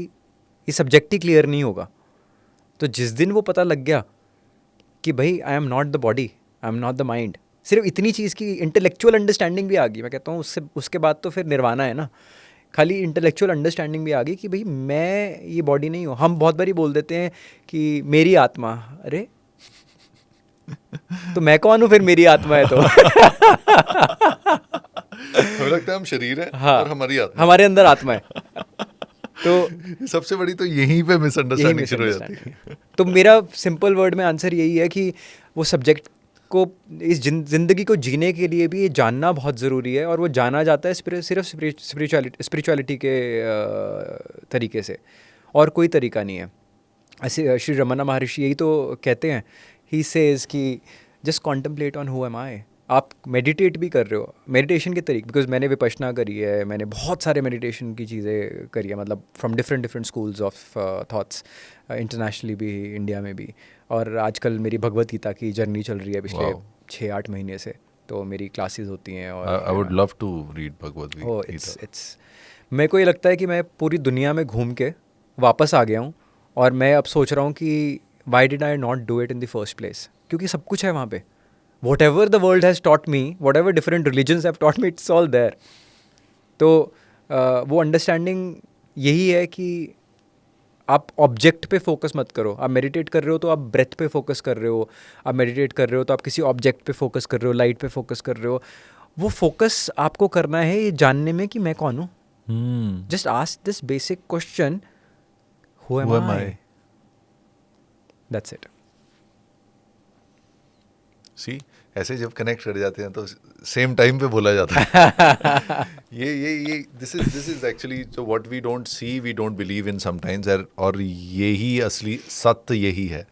ये सब्जेक्ट ही क्लियर नहीं होगा. तो जिस दिन वो पता लग गया कि भाई आई am not the body, I am not the mind, सिर्फ इतनी चीज़ की इंटेलेक्चुअल अंडरस्टैंडिंग भी आ गई, मैं कहता हूँ उसके बाद तो फिर निर्वाणा है ना. खाली इंटेलेक्चुअल अंडरस्टैंडिंग भी आ गई कि भाई मैं ये बॉडी नहीं हूँ. हम बहुत बारी बोल देते हैं कि मेरी आत्मा, अरे तो मैं कौन हूँ फिर? मेरी आत्मा है तो हमें लगता है हम शरीर है, हाँ, और हमारी आत्मा, हमारे अंदर आत्मा है. तो सबसे बड़ी तो यहीं पे मिसअंडरस्टैंडिंग शुरू हो जाती है. तो मेरा सिंपल वर्ड में आंसर यही है कि वो सब्जेक्ट को, इस ज़िंदगी को जीने के लिए भी ये जानना बहुत ज़रूरी है, और वो जाना जाता है सिर्फ स्पिरिचुअलिटी के तरीके से, और कोई तरीका नहीं है. ऐसे श्री रमन्ना महर्षि यही तो कहते हैं. ही सेज कि just contemplate on who am I. आप मेडिटेट भी कर रहे हो, मेडिटेशन के तरीके, बिकॉज मैंने विपश्यना करी है, मैंने बहुत सारे मेडिटेशन की चीज़ें करी है, मतलब from different schools of thoughts, internationally भी, इंडिया में भी. और आजकल मेरी भगवत गीता की जर्नी चल रही है पिछले 6-8 महीने से. तो मेरी क्लासेस होती हैं, और I would love to read Bhagavad Gita. It's मेरे को ये लगता है कि मैं पूरी दुनिया में घूम के वापस आ गया हूँ, और मैं अब सोच रहा हूँ कि why did I not do it in the first place? क्योंकि सब कुछ है वहाँ पे. Whatever the world has taught me, whatever different religions have taught me, it's all there. तो वो अंडरस्टैंडिंग यही है कि आप ऑब्जेक्ट पे फोकस मत करो. आप मेडिटेट कर रहे हो तो आप ब्रेथ पे फोकस कर रहे हो, आप मेडिटेट कर रहे हो तो आप किसी ऑब्जेक्ट पे फोकस कर रहे हो, लाइट पे फोकस कर रहे हो. वो फोकस आपको करना है ये जानने में कि मैं कौन हूँ. Just ask this basic question, who am I? That's it. See, ऐसे जब कनेक्ट कर जाते हैं तो सेम टाइम पे बोला जाता है. ये दिस इज एक्चुअली तो what we don't see we don't believe in sometimes, और यही असली सत्य यही है.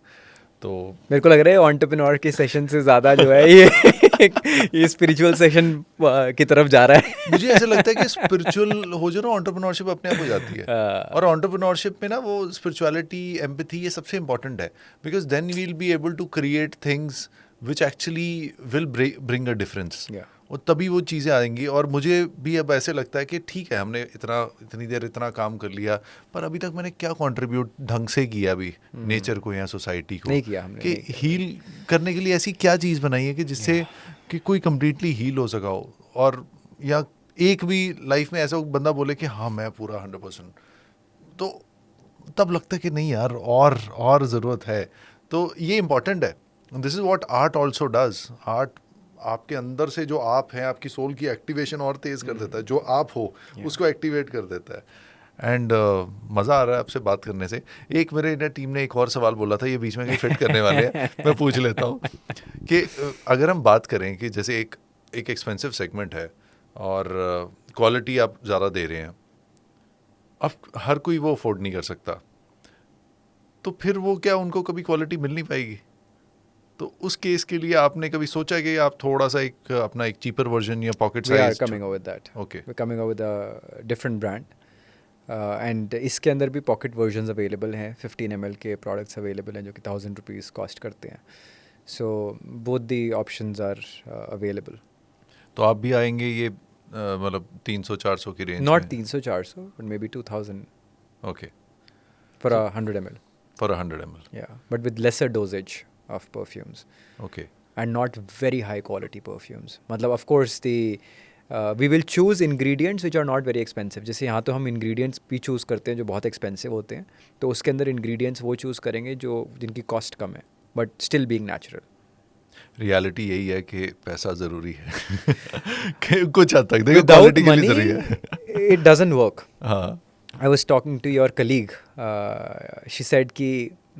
तो मेरे को लग रहा है एंटरप्रेन्योर के सेशन से ज़्यादा जो है ये स्पिरिचुअल सेशन की तरफ जा रहा है. मुझे ऐसा लगता है कि स्पिरिचुअल हो जो ना, एंटरप्रेन्योरशिप अपने आप हो जाती है. और एंटरप्रेन्योरशिप में ना वो स्पिरिचुअलिटी, एम्पैथी, ये सबसे इंपॉर्टेंट है, because then we will be able to create things which actually will bring a difference. और तभी वो चीज़ें आएंगी. और मुझे भी अब ऐसे लगता है कि ठीक है, हमने इतनी देर इतना काम कर लिया, पर अभी तक मैंने क्या कंट्रीब्यूट ढंग से किया अभी नेचर को या सोसाइटी को? नहीं किया हमने. कि हील करने के लिए ऐसी क्या चीज़ बनाई है कि जिससे कि कोई कम्प्लीटली हील हो सका हो, और या एक भी लाइफ में ऐसा बंदा बोले कि हाँ मैं पूरा 100%, तो तब लगता है कि नहीं यार, और ज़रूरत है. तो ये इम्पॉर्टेंट है. This is what art also does. Art आपके अंदर से जो आप हैं, आपकी सोल की एक्टिवेशन और तेज़ कर देता है. जो आप हो उसको एक्टिवेट कर देता है. एंड मज़ा आ रहा है आपसे बात करने से. एक मेरे टीम ने एक और सवाल बोला था, ये बीच में कहीं फिट करने वाले हैं, मैं पूछ लेता हूँ कि अगर हम बात करें कि जैसे एक एक्सपेंसिव सेगमेंट है और क्वालिटी आप ज़्यादा दे रहे हैं, अब हर कोई वो अफोर्ड नहीं कर सकता. तो फिर वो क्या उनको कभी क्वालिटी मिल नहीं पाएगी। तो उस केस के लिए आपने कभी सोचा कि आप थोड़ा सा एक अपना एक चीपर वर्जन या pocket We are size? coming out with that. Okay. We're coming out with a different brand. And इसके अंदर भी पॉकेट वर्जन्स अवेलेबल हैं, 15 ml के प्रोडक्ट्स अवेलेबल हैं जो कि 1000 रुपीज़ कॉस्ट करते हैं. So both the options are available. तो आप भी आएंगे ये मतलब 300-400 की range? Not 300-400 but maybe 2000. Okay. For 100 ml. For 100 ml. या but with lesser doses of perfumes okay. and not very high quality perfumes. मतलब of course we will choose ingredients which are not very expensive. जैसे यहाँ तो हम ingredients भी choose करते हैं जो बहुत expensive होते हैं, तो उसके अंदर ingredients वो choose करेंगे जो जिनकी cost कम है but still being natural. Reality यही है कि पैसा ज़रूरी है कि कुछ हद तक देखो Without क्वालिटी के लिए money ज़रूरी है. it doesn't work. हाँ. I was talking to your colleague. She said कि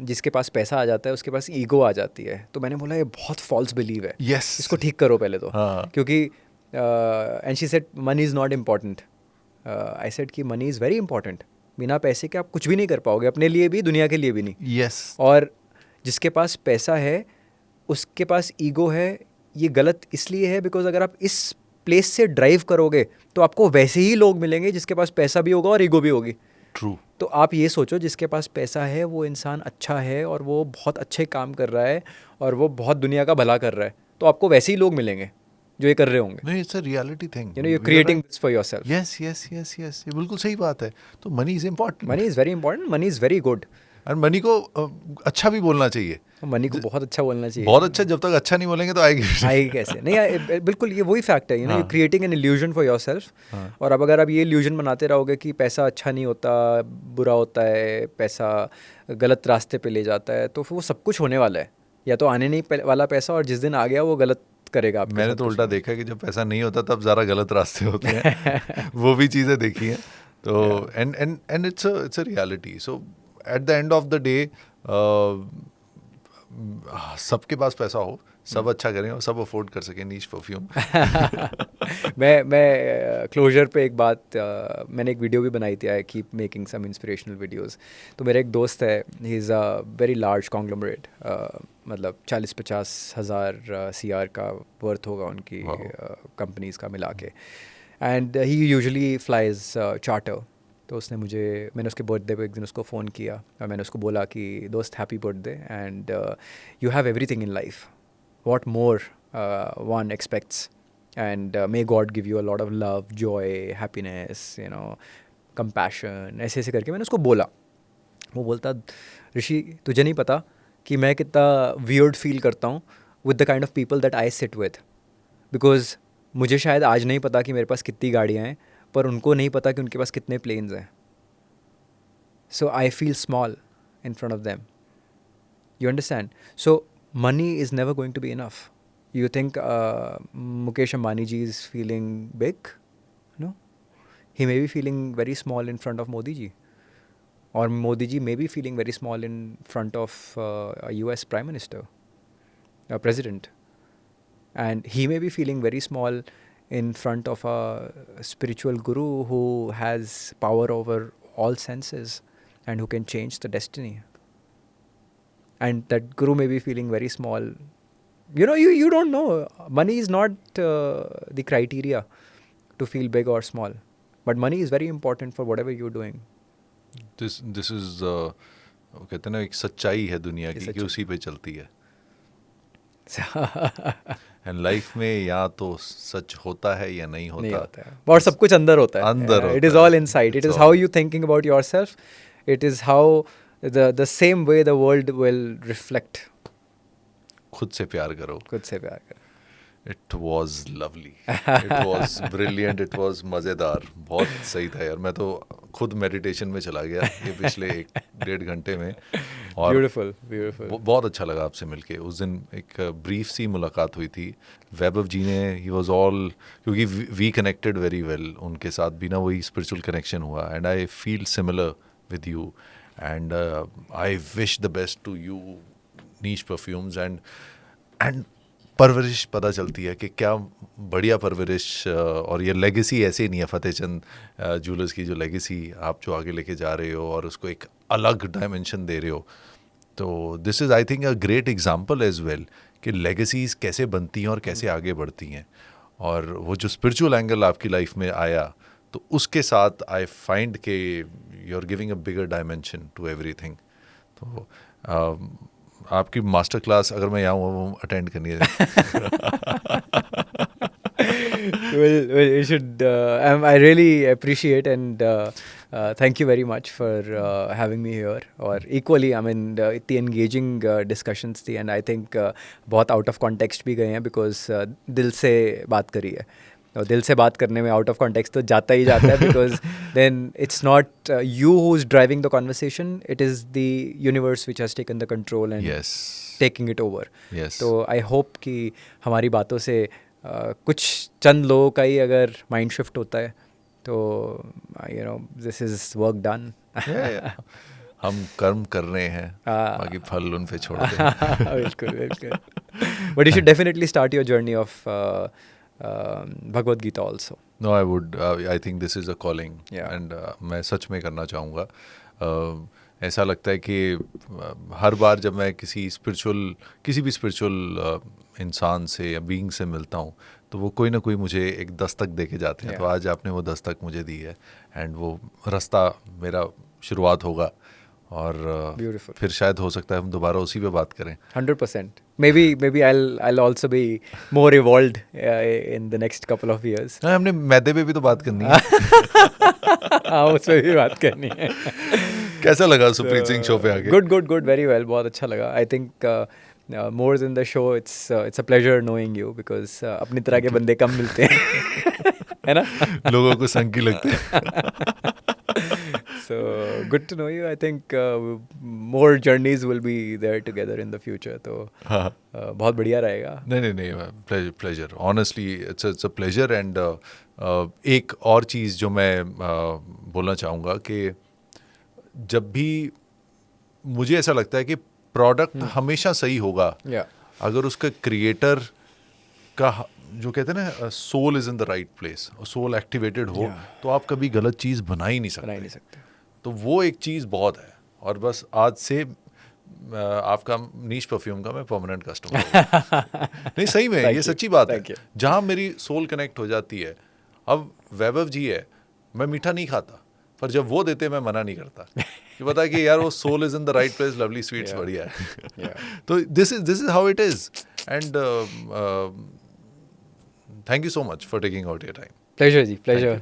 जिसके पास पैसा आ जाता है उसके पास ईगो आ जाती है. तो मैंने बोला ये बहुत फॉल्स बिलीव है. Yes. इसको ठीक करो पहले तो. हाँ. क्योंकि and she said money is not important. I said कि मनी इज़ वेरी इंपॉर्टेंट. बिना पैसे के आप कुछ भी नहीं कर पाओगे, अपने लिए भी दुनिया के लिए भी नहीं. Yes. और जिसके पास पैसा है उसके पास ईगो है. ये गलत इसलिए है बिकॉज अगर आप इस प्लेस से ड्राइव करोगे तो आपको वैसे ही लोग मिलेंगे जिसके पास पैसा भी होगा और ईगो भी होगी. ट्रू. तो आप ये सोचो जिसके पास पैसा है वो इंसान अच्छा है और वो बहुत अच्छे काम कर रहा है और वो बहुत दुनिया का भला कर रहा है, तो आपको वैसे ही लोग मिलेंगे जो ये कर रहे होंगे. नहीं, it's a reality thing. You know you creating this for yourself. Yes yes yes yes, ये बिल्कुल सही बात है. तो money is important. Money is very important. Money is very good. और मनी को अच्छा भी बोलना चाहिए. मनी को बहुत अच्छा बोलना चाहिए. बहुत अच्छा. जब तक अच्छा नहीं बोलेंगे तो आएगी आएगी कैसे? नहीं, बिल्कुल ये वही फैक्ट है. You know you creating an illusion for yourself. और अब अगर आप ये इल्यूजन बनाते रहोगे कि पैसा अच्छा नहीं होता, बुरा होता है, पैसा गलत रास्ते पे ले जाता है, तो फिर वो सब कुछ होने वाला है. या तो आने नहीं वाला पैसा, और जिस दिन आ गया वो गलत करेगा आपके मैंने साथ तो कुछ. उल्टा देखा है कि जब पैसा नहीं होता तब ज़रा गलत रास्ते होते हैं. वो भी चीज़ें देखी हैं. तो and it's a reality. So at the end of the day सबके पास पैसा हो, सब अच्छा करें और सब अफोर्ड कर सकें नीश परफ्यूम. मैं क्लोजर पे एक बात, मैंने एक वीडियो भी बनाई थी. I keep making some inspirational videos. तो मेरा एक दोस्त है, he is a very large conglomerate. मतलब 40-50 हज़ार CR का वर्थ होगा उनकी कंपनीज़ का मिला के. And he usually flies charter. तो मैंने उसके बर्थडे पे एक दिन उसको फ़ोन किया और मैंने उसको बोला कि दोस्त happy birthday and you have everything in life. What more one expects, and may God give you a lot of love, joy, happiness, you know, compassion. ऐसे ऐसे करके मैंने उसको बोला. वो बोलता, ऋषि तुझे नहीं पता कि मैं कितना weird feel करता हूँ with the kind of people that I sit with, because मुझे शायद आज नहीं पता कि मेरे पास कितनी गाड़ियाँ हैं, पर उनको नहीं पता कि उनके पास कितने planes हैं. So I feel small in front of them. You understand? So money is never going to be enough. You think Mukesh Ambani ji is feeling big? No. He may be feeling very small in front of Modi ji. Or Modi ji may be feeling very small in front of a US Prime Minister, a President. And he may be feeling very small in front of a spiritual guru who has power over all senses and who can change the destiny. And that guru may be feeling very small. You know, you don't know. Money is not the criteria to feel big or small. But money is very important for whatever you're doing. This is कहते हैं ना, एक सच्चाई है दुनिया की कि उसी पे चलती है. एंड लाइफ में या तो सच होता है या नहीं होता है. और सब कुछ अंदर होता है. अंदर It is all inside. It is how you thinking about yourself. It is how the same way the world will reflect. खुद से प्यार करो. खुद से प्यार करो. It was lovely. It was brilliant. It was मज़ेदार. बहुत सही था यार. मैं तो खुद मेडिटेशन में चला गया ये पिछले 1-1.5 घंटे में. और ब्यूटीफुल. बहुत अच्छा लगा आपसे मिलके. उस दिन एक ब्रीफ सी मुलाकात हुई थी. वैभव जी ने, ही वॉज ऑल, क्योंकि वी कनेक्टेड वेरी वेल. उनके साथ भी ना वही स्पिरिचुअल कनेक्शन हुआ. And I feel similar with you. And I wish the best to you, Niche Perfumes, and परवरिश पता चलती है कि क्या बढ़िया परवरिश, और ये लेगेसी ऐसे ही नहीं है फतेह चंद ज्वेलर्स की जो लेगेसी आप जो आगे लेके जा रहे हो और उसको एक अलग डायमेंशन दे रहे हो। तो this is I think a great example as well कि लेगेसीज कैसे बनती हैं और कैसे आगे बढ़ती हैं। और वो जो स्पिरिचुअल एंगल आपकी लाइफ में आया, तो उसके साथ आई फाइंड के you are giving a bigger dimension to everything. तो आपकी मास्टर क्लास अगर मैं यहाँ हूँ वो अटेंड करनी है। well, you should. I really appreciate and thank you very much for having me here. और equally, I mean, इतनी engaging discussions थी and I think बहुत out of context भी गए हैं because दिल से बात करी है। और दिल से बात करने में out of context तो जाता ही जाता है because then it's not you who's driving the conversation, it is the universe which has taken the control and Yes. taking it over. Yes. तो I hope कि हमारी बातों से कुछ चंद लोगों का ही अगर माइंड शिफ्ट होता है तो you no this is work done. हम कर्म कर रहे हैं, बाकी फल उन पे छोड़ दें। बिल्कुल बिल्कुल। But you should definitely start your journey of Bhagavad Gita also. No I would, I think this is a calling Yeah. And मैं सच में करना चाहूँगा। ऐसा लगता है कि हर बार जब मैं किसी भी स्पिरिचुअल इंसान से या बीइंग से मिलता हूँ तो वो कोई ना कोई मुझे एक दस्तक दे के जाते हैं। तो आज आपने वो दस्तक मुझे दी है एंड वो रास्ता मेरा शुरुआत होगा और Beautiful. फिर शायद हो सकता है हम दोबारा उसी पे बात करें। 100%. Maybe I'll also be more evolved in the next couple of years. हमने मैदे पे भी तो बात करनी है। हाँ उसमें भी बात करनी है। कैसा लगा सुप्रीत सिंह शो पे आके? Good, very well. बहुत अच्छा लगा. I think more than the show, it's a pleasure knowing you because अपनी तरह के बंदे कम मिलते हैं, है ना? लोगों को संकी लगते हैं। So good to know you. I think more journeys will be there together in the future. तो बहुत बढ़िया रहेगा. नहीं, pleasure, honestly it's a pleasure. And एक और चीज़ जो मैं बोलना चाहूँगा कि जब भी मुझे ऐसा लगता है कि प्रोडक्ट हमेशा सही होगा अगर उसका क्रिएटर का जो कहते हैं ना soul is in the right place और सोल एक्टिवेटेड हो तो आप कभी गलत चीज़ बना ही नहीं सकते। तो वो एक चीज़ बहुत है। और बस आज से आपका नीश परफ्यूम का मैं परमानेंट कस्टमर हूँ। नहीं सही में ये सच्ची बात है। जहाँ मेरी सोल कनेक्ट हो जाती है, अब वैभव जी है, मैं मीठा नहीं खाता पर जब वो देते मैं मना नहीं करता कि पता है कि यार वो soul is in the right place, lovely sweets बढ़िया है। तो this is how it is and thank you so much for taking out your time. Pleasure जी, प्लेजर।